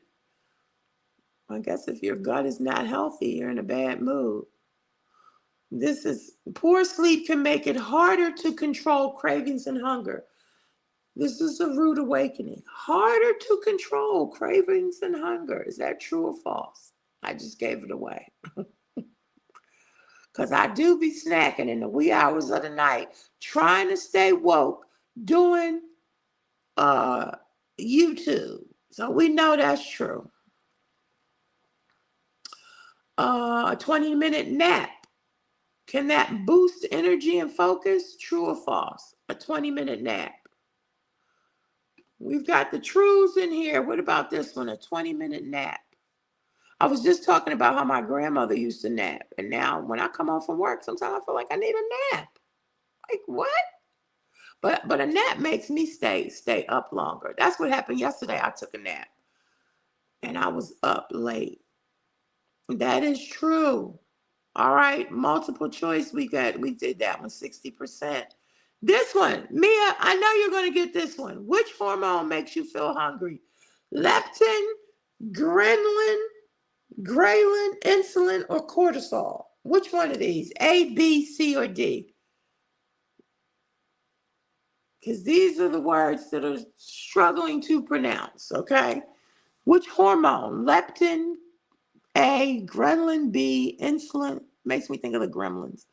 I guess if your gut is not healthy, you're in a bad mood. Poor sleep can make it harder to control cravings and hunger. This is a rude awakening. Harder to control cravings and hunger. Is that true or false? I just gave it away. Because I do be snacking in the wee hours of the night, trying to stay woke, doing YouTube. So we know that's true. A 20-minute nap. Can that boost energy and focus? True or false? A 20-minute nap. We've got the truths in here. What about this one? A 20-minute nap. I was just talking about how my grandmother used to nap. And now when I come home from work, sometimes I feel like I need a nap. Like, what? But a nap makes me stay up longer. That's what happened yesterday. I took a nap. And I was up late. That is true. All right. Multiple choice. We did that one, 60%. This one, Mia, I know you're going to get this one. Which hormone makes you feel hungry? Leptin, ghrelin, insulin, or cortisol? Which one of these? A, B, C, or D? Because these are the words that are struggling to pronounce, okay? Which hormone? Leptin, A, ghrelin, B, insulin. Makes me think of the Gremlins.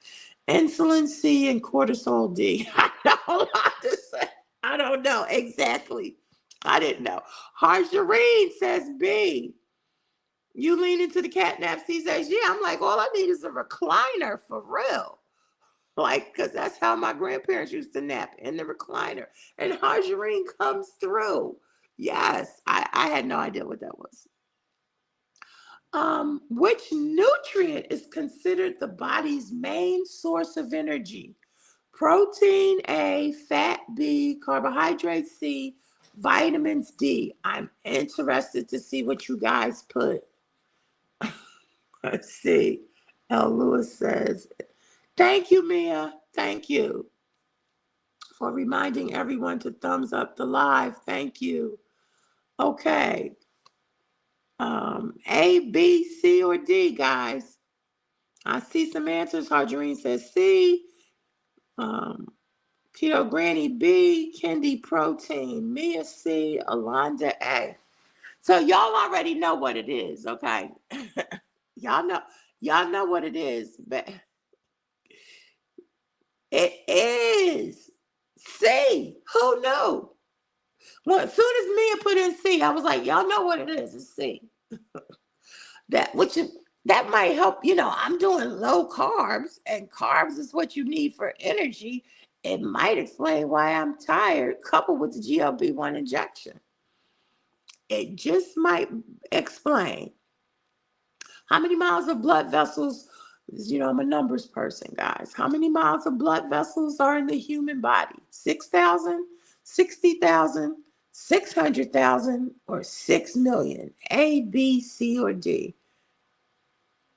Insulin, C, and cortisol, D. I don't know what to say. I don't know exactly. I didn't know. Harjareen says B. You lean into the catnap. He says, yeah. I'm like, all I need is a recliner for real. Like, because that's how my grandparents used to nap, in the recliner. And Harjareen comes through. Yes, I had no idea what that was. Which nutrient is considered the body's main source of energy? Protein, A, fat, B, carbohydrates, C, Vitamins D. I'm interested to see what you guys put. Let's see. L. Lewis says, thank you, Mia. Thank you for reminding everyone to thumbs up the live. Thank you. Okay. A, B, C, or D, guys. I see some answers. Harjarine says C. Keto Granny B. Kendi Protein. Mia C. Alonda A. So y'all already know what it is, okay? y'all know what it is, but it is C. Who knew? Well, as soon as Mia put in C, I was like, y'all know what it is. It's C. That might help. I'm doing low carbs, and carbs is what you need for energy. It might explain why I'm tired, coupled with the GLP-1 injection. It just might explain. How many miles of blood vessels? I'm a numbers person, guys. How many miles of blood vessels are in the human body? 6,000, 60,000, 600,000, or 6 million? A, B, C, or D?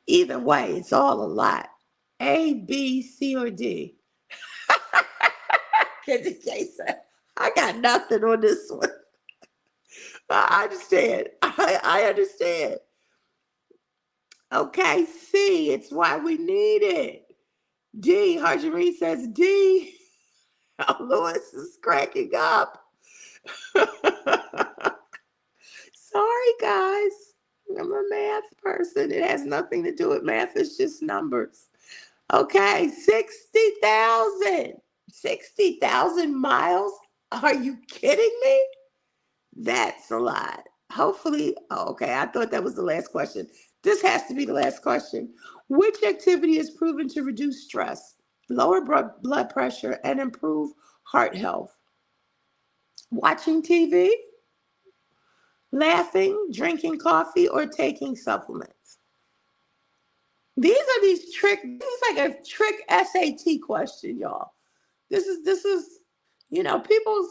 Either way, it's all a lot. A, B, C, or D? Jason, I got nothing on this one. I understand. I understand. Okay, C, it's why we need it. D, Harjarine says D. Oh, Lewis is cracking up. Sorry, guys. I'm a math person. It has nothing to do with math. It's just numbers. Okay, 60,000. 60,000 miles? Are you kidding me? That's a lot. Hopefully, okay, I thought that was the last question. This has to be the last question. Which activity is proven to reduce stress, lower blood pressure, and improve heart health? Watching TV, laughing, drinking coffee, or taking supplements? This is like a trick SAT question, y'all. This is,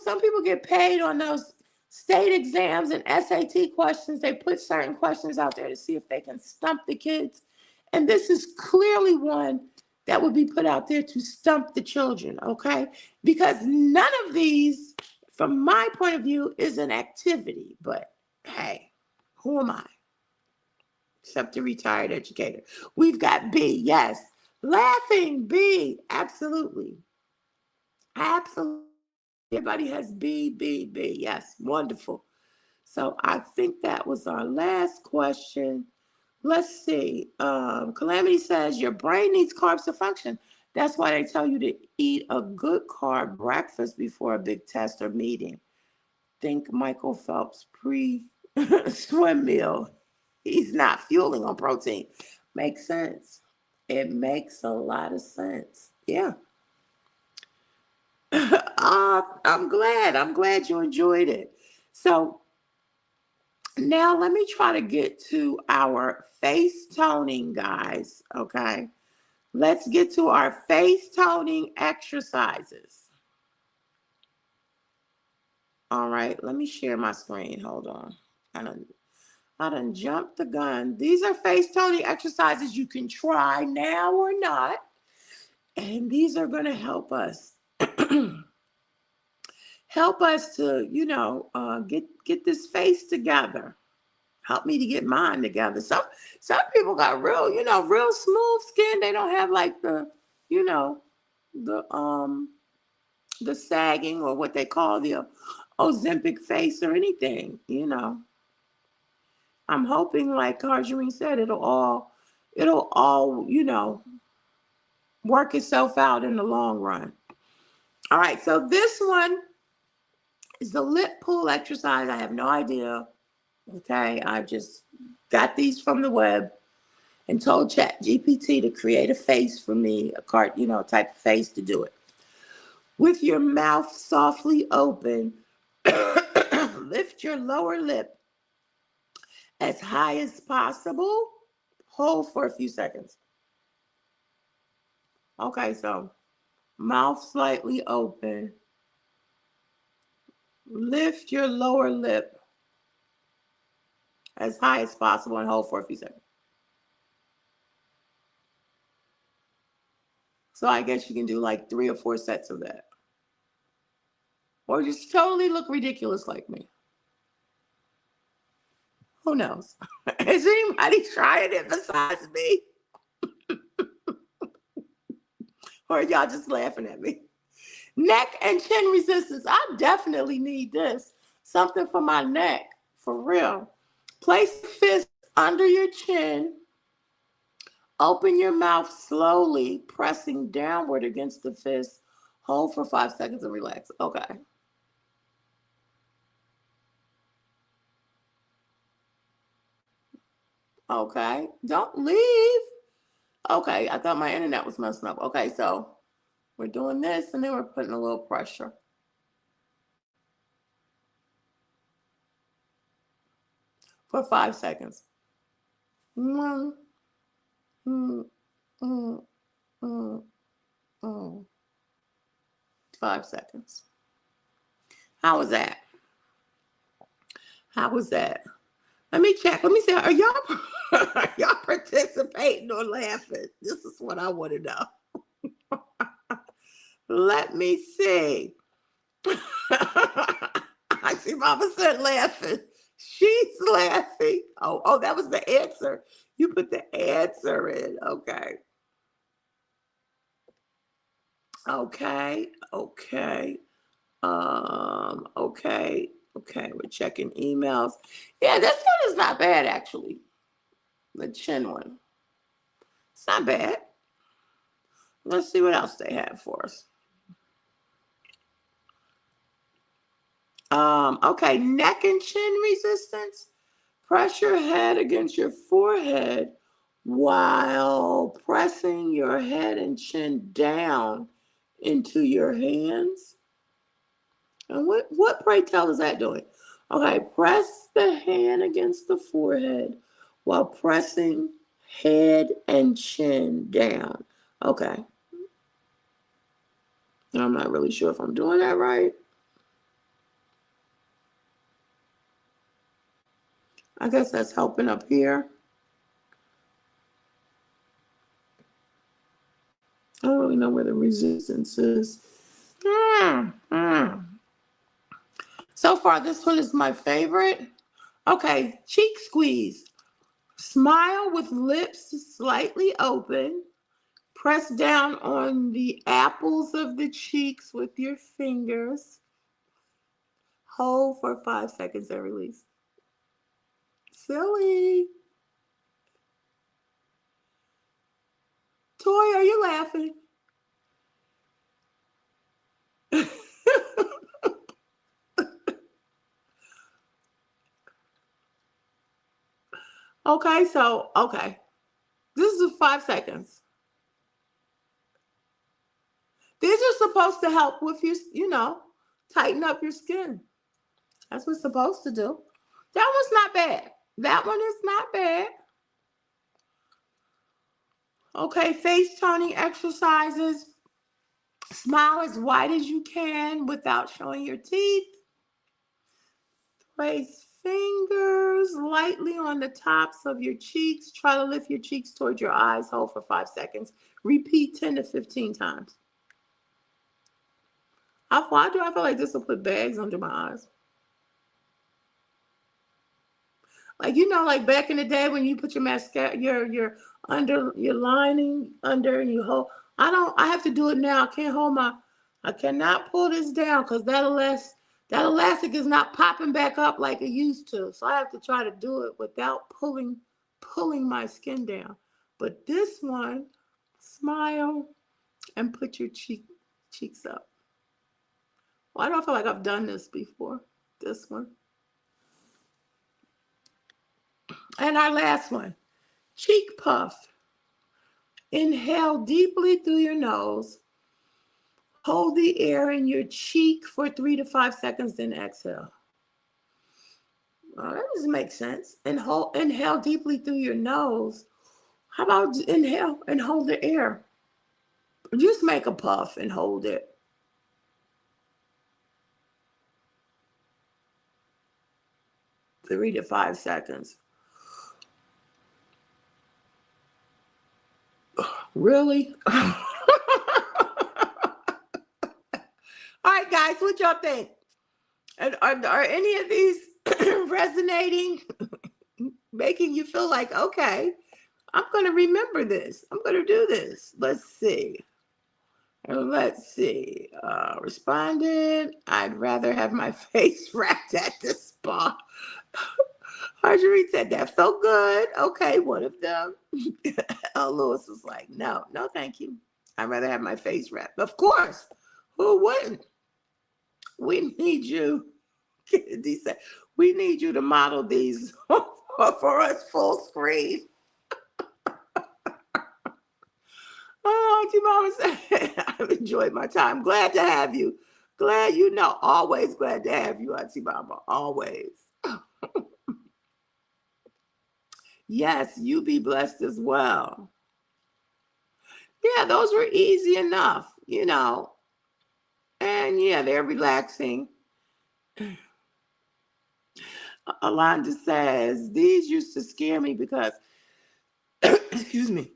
some people get paid on those state exams and SAT questions. They put certain questions out there to see if they can stump the kids. And this is clearly one that would be put out there to stump the children, okay? Because none of these, from my point of view, is an activity. But hey, who am I? Except a retired educator. We've got B, yes. Laughing, B, absolutely. Absolutely. Everybody has B, B, B. Yes, wonderful. So I think that was our last question. Let's see. Calamity says your brain needs carbs to function. That's why they tell you to eat a good carb breakfast before a big test or meeting. Think Michael Phelps pre-swim meal. He's not fueling on protein. Makes sense. It makes a lot of sense. Yeah. I'm glad. I'm glad you enjoyed it. So now let me try to get to our face toning, guys. Okay. Let's get to our face toning exercises. All right. Let me share my screen. Hold on. I done jumped the gun. These are face toning exercises you can try now or not. And these are going to help us. Help us to, get this face together. Help me to get mine together. Some people got real smooth skin. They don't have like the the sagging or what they call the Ozempic face or anything. I'm hoping, like Harjarine said, it'll all work itself out in the long run. All right, so this one is the lip pull exercise. I have no idea. Okay, I just got these from the web and told ChatGPT to create a face for me, type of face to do it. With your mouth softly open, lift your lower lip as high as possible. Hold for a few seconds. Okay, so mouth slightly open. Lift your lower lip as high as possible and hold for a few seconds. So I guess you can do like 3 or 4 sets of that. Or just totally look ridiculous like me. Who knows? Is anybody trying it besides me? Or are y'all just laughing at me? Neck and chin resistance. I definitely need this. Something for my neck. For real. Place the fist under your chin. Open your mouth slowly, pressing downward against the fist. Hold for 5 seconds and relax. Okay. Okay. Don't leave. Okay. I thought my internet was messing up. Okay. So we're doing this and then we're putting a little pressure. For 5 seconds. 5 seconds. How was that? How was that? Let me check. Let me see. Are y'all participating or laughing? This is what I want to know. Let me see. I see Mama said laughing. She's laughing. Oh, that was the answer. You put the answer in. Okay. Okay. We're checking emails. Yeah, this one is not bad, actually. The chin one. It's not bad. Let's see what else they have for us. Okay, neck and chin resistance. Press your head against your forehead while pressing your head and chin down into your hands. And what pray tell is that doing? Okay, press the hand against the forehead while pressing head and chin down. Okay. I'm not really sure if I'm doing that right. I guess that's helping up here. I don't really know where the resistance is. So far, this one is my favorite. Okay, cheek squeeze. Smile with lips slightly open. Press down on the apples of the cheeks with your fingers. Hold for 5 seconds and release. Silly. Toy, are you laughing? Okay. This is 5 seconds. These are supposed to help with your, tighten up your skin. That's what it's supposed to do. That one's not bad. That one is not bad. Okay, face toning exercises. Smile as wide as you can without showing your teeth. Place fingers lightly on the tops of your cheeks. Try to lift your cheeks towards your eyes. Hold for 5 seconds. Repeat 10 to 15 times. Why do I feel like this will put bags under my eyes? Like back in the day when you put your mascara, your under your lining under and you hold. I have to do it now. I cannot pull this down because that elastic is not popping back up like it used to. So I have to try to do it without pulling my skin down. But this one, smile and put your cheeks up. Why do I feel like I've done this before? This one. And our last one, cheek puff. Inhale deeply through your nose. Hold the air in your cheek for 3 to 5 seconds, then exhale. Well, that doesn't make sense. Inhale deeply through your nose. How about inhale and hold the air? Just make a puff and hold it. 3 to 5 seconds. Really? All right, guys, what y'all think? And are any of these resonating, making you feel like, okay, I'm going to remember this. I'm going to do this. Let's see. Responded, I'd rather have my face wrapped at the spa. Marjorie said that felt good. Okay, one of them. Lewis was like, no, thank you. I'd rather have my face wrapped. Of course. Who wouldn't? We need you. Kennedy said, we need you to model these for us full screen. Oh, Auntie Mama said, I've enjoyed my time. Glad to have you. Glad always glad to have you, Auntie Mama. Always. Yes, you be blessed as well. Yeah, those were easy enough, And yeah, they're relaxing. Alonda says, these used to scare me because, excuse me,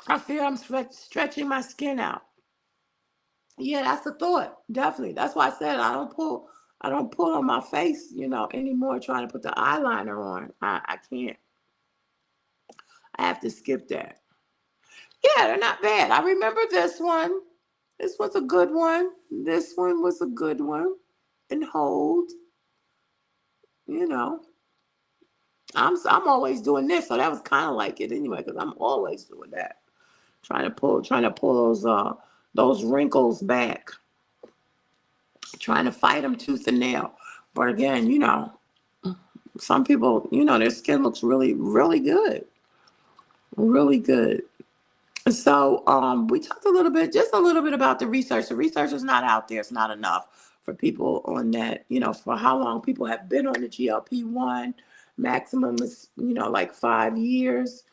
I fear I'm stretching my skin out. Yeah, that's a thought. Definitely. That's why I said I don't pull on my face, anymore trying to put the eyeliner on. I can't. I have to skip that. Yeah, they're not bad. I remember this one. This was a good one. This one was a good one. And hold. I'm always doing this, so that was kind of like it anyway, because I'm always doing that. Trying to pull those wrinkles back. Trying to fight them tooth and nail. But again, some people, their skin looks really, really good. Really good. So we talked just a little bit about the research. The research is not out there. It's not enough for people on that, for how long people have been on the GLP-1. Maximum is, like 5 years.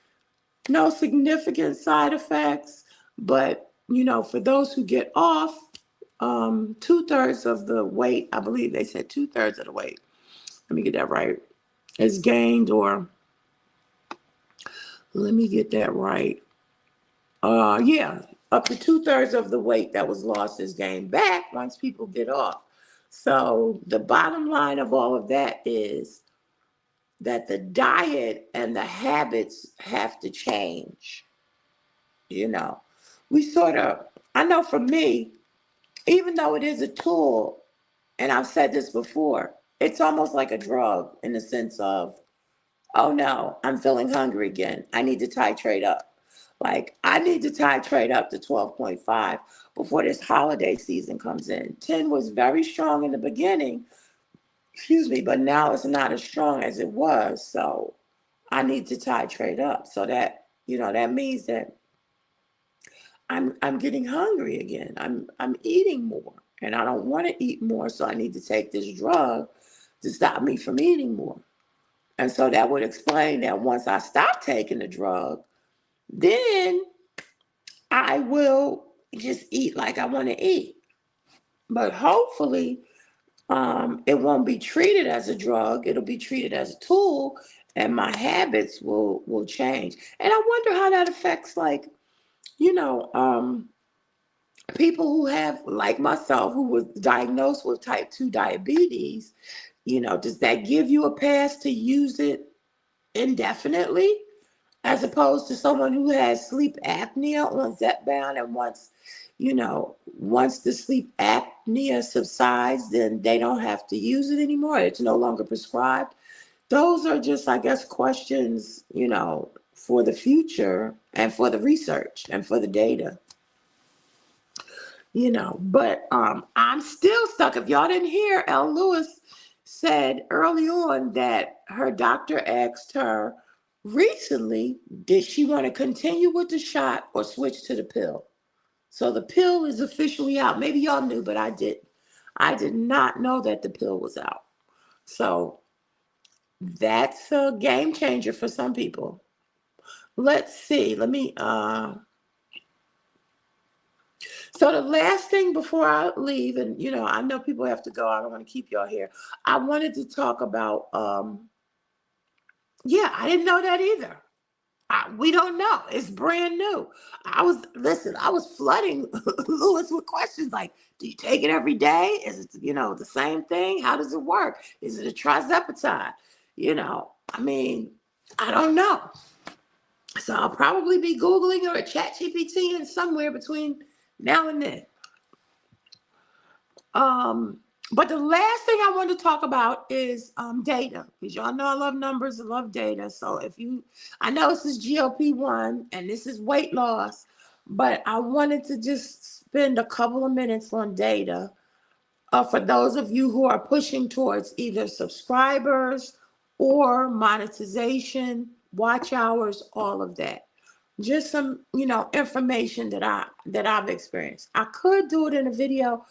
No significant side effects. But, for those who get off, 2/3 of the weight, I believe they said 2/3 of the weight. Let me get that right. Is gained, or let me get that right. Yeah, up to 2/3 of the weight that was lost is gained back once people get off. So the bottom line of all of that is that the diet and the habits have to change. I know for me, even though it is a tool, and I've said this before, it's almost like a drug in the sense of, oh no, I'm feeling hungry again. I need to titrate up. Like, I need to titrate up to 12.5 before this holiday season comes in. 10 was very strong in the beginning, but now it's not as strong as it was. So I need to titrate up. So that, that means that I'm getting hungry again. I'm eating more, and I don't want to eat more. So I need to take this drug to stop me from eating more. And so that would explain that once I stop taking the drug, then I will just eat like I want to eat. But hopefully, it won't be treated as a drug. It'll be treated as a tool, and my habits will change. And I wonder how that affects, like, people who have, like myself, who was diagnosed with type 2 diabetes. Does that give you a pass to use it indefinitely, as opposed to someone who has sleep apnea on Zepbound, and once the sleep apnea subsides, then they don't have to use it anymore. It's no longer prescribed. Those are just, I guess, questions, for the future and for the research and for the data. But I'm still stuck. If y'all didn't hear, Elle Lewis said early on that her doctor asked her recently, did she want to continue with the shot or switch to the pill? So the pill is officially out. Maybe y'all knew, but I didn't. I did not know that the pill was out. So that's a game changer for some people. Let's see. So the last thing before I leave, and I know people have to go. I don't want to keep y'all here. I wanted to talk about Yeah, I didn't know that either. We don't know. It's brand new. I was flooding Lewis with questions like, do you take it every day? Is it, the same thing? How does it work? Is it a trizepatide? I mean, I don't know. So I'll probably be Googling or a chat GPT in somewhere between now and then. But the last thing I want to talk about is data, because y'all know I love numbers, I love data. So I know this is GLP-1 and this is weight loss, but I wanted to just spend a couple of minutes on data for those of you who are pushing towards either subscribers or monetization, watch hours, all of that. Just some, information that I've experienced. I could do it in a video,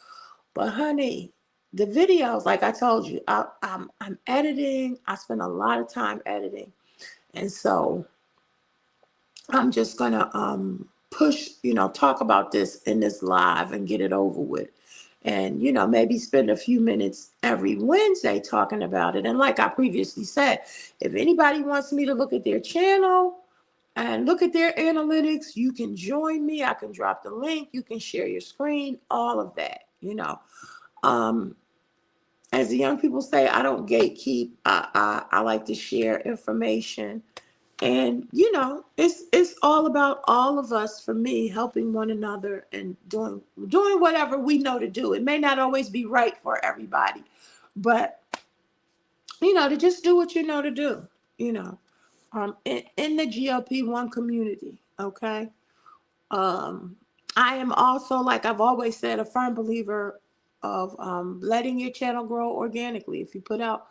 but honey, the videos, like I told you, I'm editing. I spend a lot of time editing, and so I'm just gonna push, talk about this in this live and get it over with, and maybe spend a few minutes every Wednesday talking about it. And like I previously said, if anybody wants me to look at their channel and look at their analytics, you can join me. I can drop the link. You can share your screen. All of that, Um, as the young people say, I don't gatekeep. I like to share information, and it's all about all of us. For me, helping one another and doing whatever we know to do. It may not always be right for everybody, but to just do what you know to do. You know, in the GLP-1 community. Okay. Um, I am also, like I've always said, a firm believer of letting your channel grow organically. If you put out,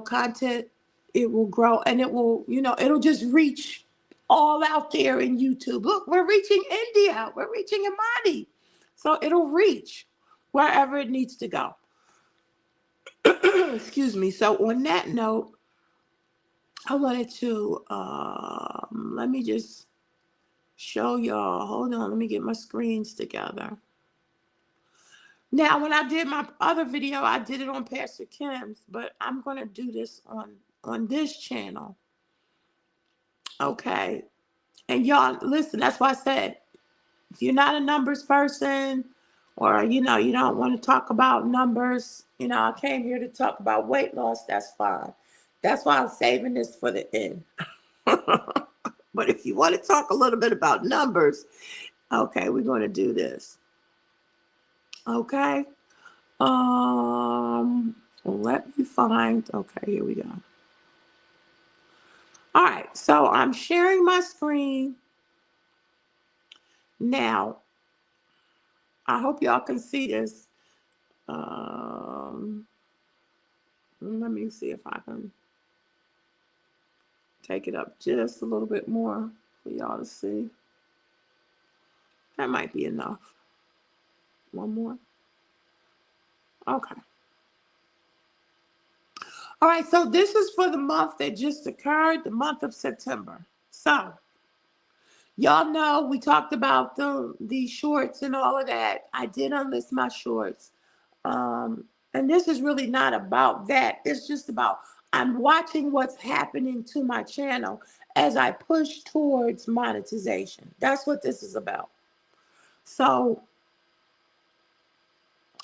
content, it will grow, and it will, it'll just reach all out there in YouTube. Look, we're reaching India, we're reaching Imani. So it'll reach wherever it needs to go. Excuse me. So on that note, I wanted to let me just show y'all. Hold on, let me get my screens together. Now, when I did my other video, I did it on Pastor Kim's, but I'm going to do this on this channel. Okay. And y'all, listen, that's why I said, if you're not a numbers person, or, you don't want to talk about numbers, I came here to talk about weight loss, that's fine. That's why I'm saving this for the end. But if you want to talk a little bit about numbers, okay, we're going to do this. Okay. Let me find, okay, here we go. All right, so I'm sharing my screen. Now, I hope y'all can see this. Let me see if I can take it up just a little bit more for y'all to see. That might be enough. One more. Okay. All right, so this is for the month that just occurred, the month of September. So, y'all know we talked about the shorts and all of that. I did unlist my shorts. And this is really not about that. It's just about I'm watching what's happening to my channel as I push towards monetization. That's what this is about. So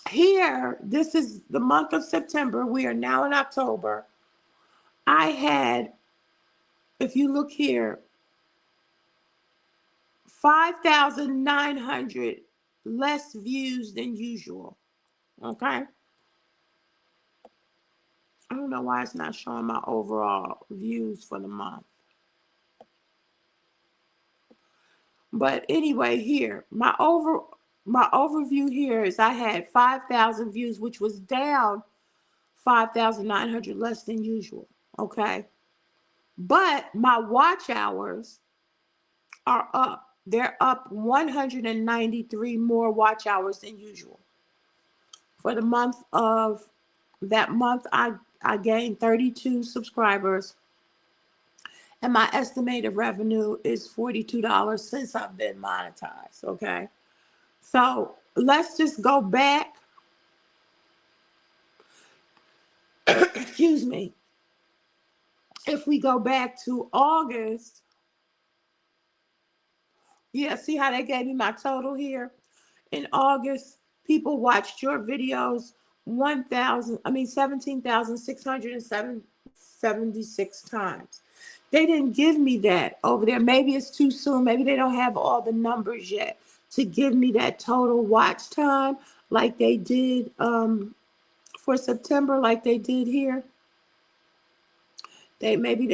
here, this is the month of September. We are now in October. I had, if you look here, 5,900 less views than usual. Okay. I don't know why it's not showing my overall views for the month. But anyway, here, my overview here is I had 5,000 views, which was down 5,900 less than usual. Okay. But my watch hours are up. They're up 193 more watch hours than usual. For the month of that month, I gained 32 subscribers. And my estimated revenue is $42 since I've been monetized. Okay. So let's just go back. Excuse me. if we go back to August, yeah, see how they gave me my total here? In August, people watched your videos 17,676 times. They didn't give me that over there. Maybe it's too soon. Maybe they don't have all the numbers yet to give me that total watch time like they did for September, like they did here. Maybe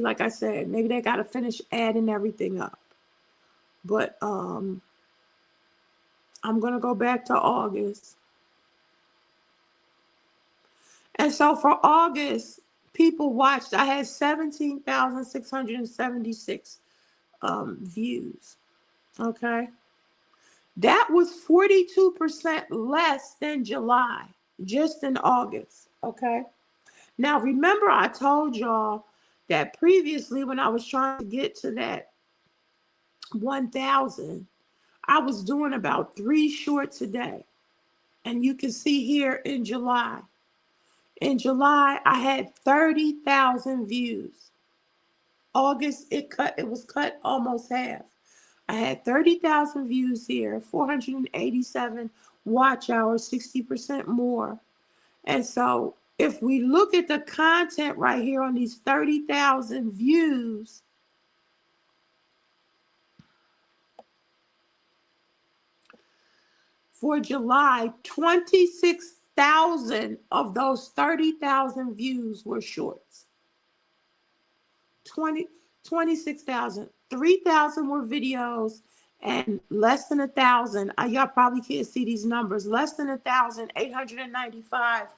like I said, maybe they got to finish adding everything up. But I'm gonna go back to August. And so for August, people watched. I had 17,676 views. Okay. That was 42% less than July, just in August. Okay. Now, remember, I told y'all that previously when I was trying to get to that 1,000, I was doing about 3 shorts a day. And you can see here in July. In July, I had 30,000 views. August, it was cut almost half. I had 30,000 views here, 487 watch hours, 60% more. And so if we look at the content right here on these 30,000 views, for July, 26,000 of those 30,000 views were shorts. 26,000. 3,000 were videos, and less than 1,000. Y'all probably can't see these numbers. Less than 1,895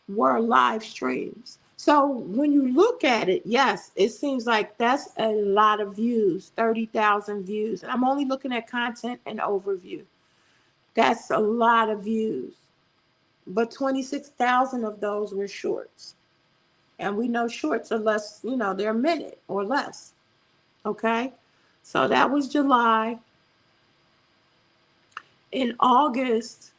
were live streams. So when you look at it, yes, it seems like that's a lot of views, 30,000 views. And I'm only looking at content and overview. That's a lot of views. But 26,000 of those were shorts. And we know shorts are less, they're a minute or less. Okay? So that was July. In August,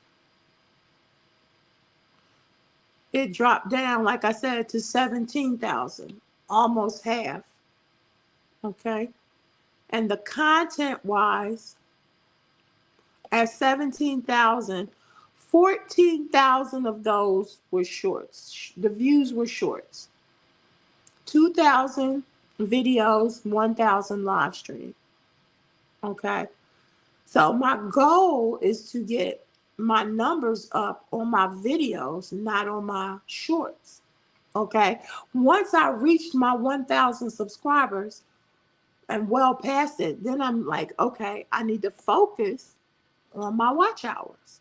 it dropped down, like I said, to 17,000, almost half. Okay? And the content-wise, at 17,000, 14,000 of those were shorts. The views were shorts. 2,000 videos, 1,000 live stream. Okay. So my goal is to get my numbers up on my videos, not on my shorts. Okay. Once I reached my 1,000 subscribers and well past it, then I'm like, okay, I need to focus on my watch hours.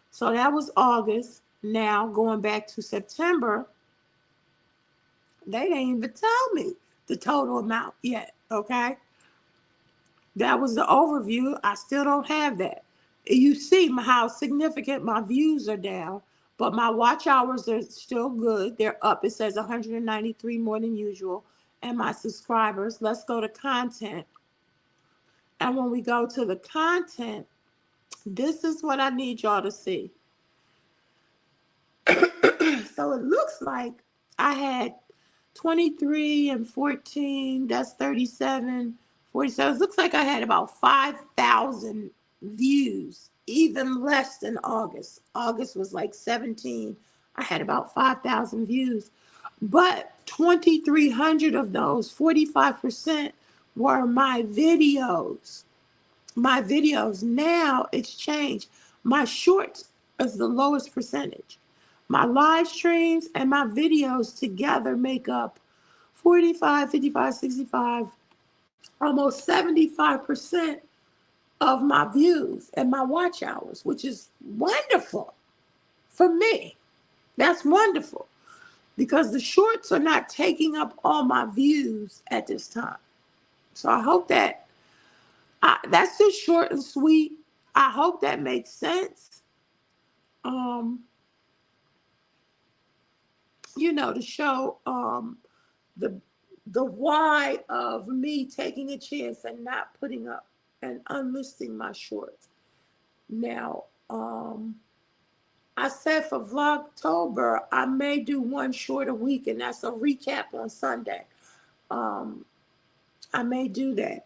So that was August. Now going back to September, they didn't even tell me the total amount yet. Okay. That was the overview. I still don't have that. You see how significant my views are down, but my watch hours are still good. They're up. It says 193 more than usual. And my subscribers, let's go to content. And when we go to the content, this is what I need y'all to see. So it looks like I had 23 and 14, that's 37, 47. It looks like I had about 5,000 views, even less than August. August was like 17. I had about 5,000 views. But 2,300 of those, 45%, were my videos. My videos. Now it's changed. My shorts is the lowest percentage. My live streams and my videos together make up 45, 55, 65, almost 75% of my views and my watch hours, which is wonderful for me. That's wonderful because the shorts are not taking up all my views at this time. So I hope that's just short and sweet. I hope that makes sense. To show the why of me taking a chance and not putting up and unlisting my shorts. Now, I said for Vlogtober, I may do one short a week, and that's a recap on Sunday. Um, I may do that.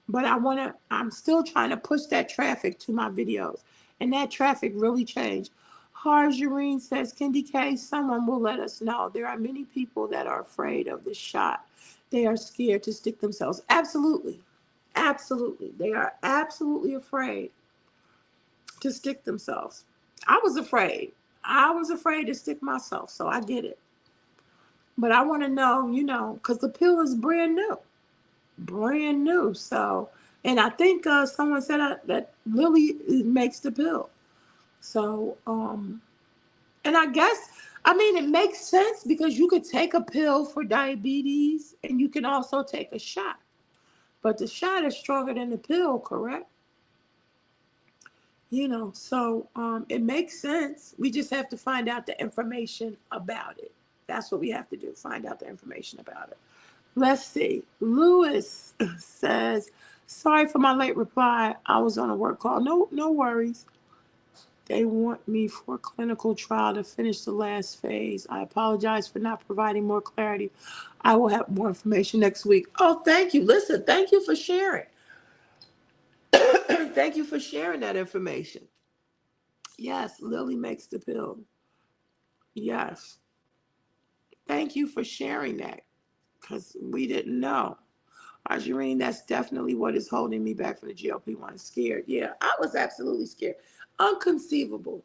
But I'm still trying to push that traffic to my videos. And that traffic really changed. Harjurine says, Candy K, someone will let us know. There are many people that are afraid of the shot. They are scared to stick themselves. Absolutely. Absolutely. They are absolutely afraid to stick themselves. I was afraid. I was afraid to stick myself. So I get it. But I want to know, because the pill is brand new. Brand new. So, and I think someone said that Lily makes the pill. So, and I guess, I mean, it makes sense because you could take a pill for diabetes and you can also take a shot. But the shot is stronger than the pill, correct? So it makes sense. We just have to find out the information about it. That's what we have to do, find out the information about it. Let's see. Lewis says, sorry for my late reply. I was on a work call. No worries. They want me for a clinical trial to finish the last phase. I apologize for not providing more clarity. I will have more information next week. Oh, thank you. Listen, thank you for sharing. Thank you for sharing that information. Yes, Lily makes the pill. Yes. Thank you for sharing that because we didn't know. Arjurine, that's definitely what is holding me back from the GLP-1. Scared. Yeah, I was absolutely scared. Unconceivable.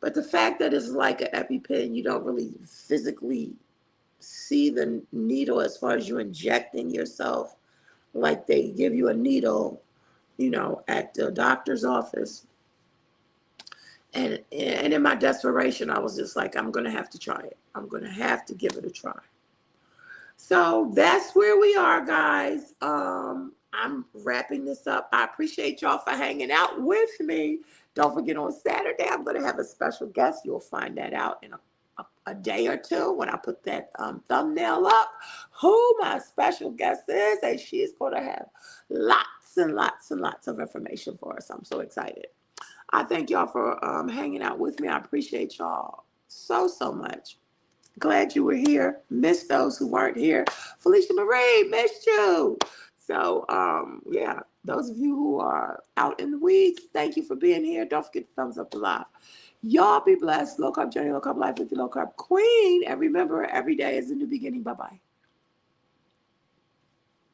But the fact that it's like an EpiPen, you don't really physically see the needle as far as you injecting yourself. Like they give you a needle, at the doctor's office. And in my desperation, I was just like, I'm going to have to try it. I'm going to have to give it a try. So that's where we are, guys. I'm wrapping this up. I appreciate y'all for hanging out with me. Don't forget on Saturday, I'm going to have a special guest. You'll find that out in a day or two when I put that thumbnail up. Who my special guest is, and she's going to have lots and lots and lots of information for us. I'm so excited. I thank y'all for hanging out with me. I appreciate y'all so, so much. Glad you were here. Missed those who weren't here. Felicia Marie, missed you. So, yeah, those of you who are out in the weeds, thank you for being here. Don't forget to thumbs up the live. Y'all be blessed. Low carb journey, low carb life with the low carb queen. And remember, every day is a new beginning. Bye-bye.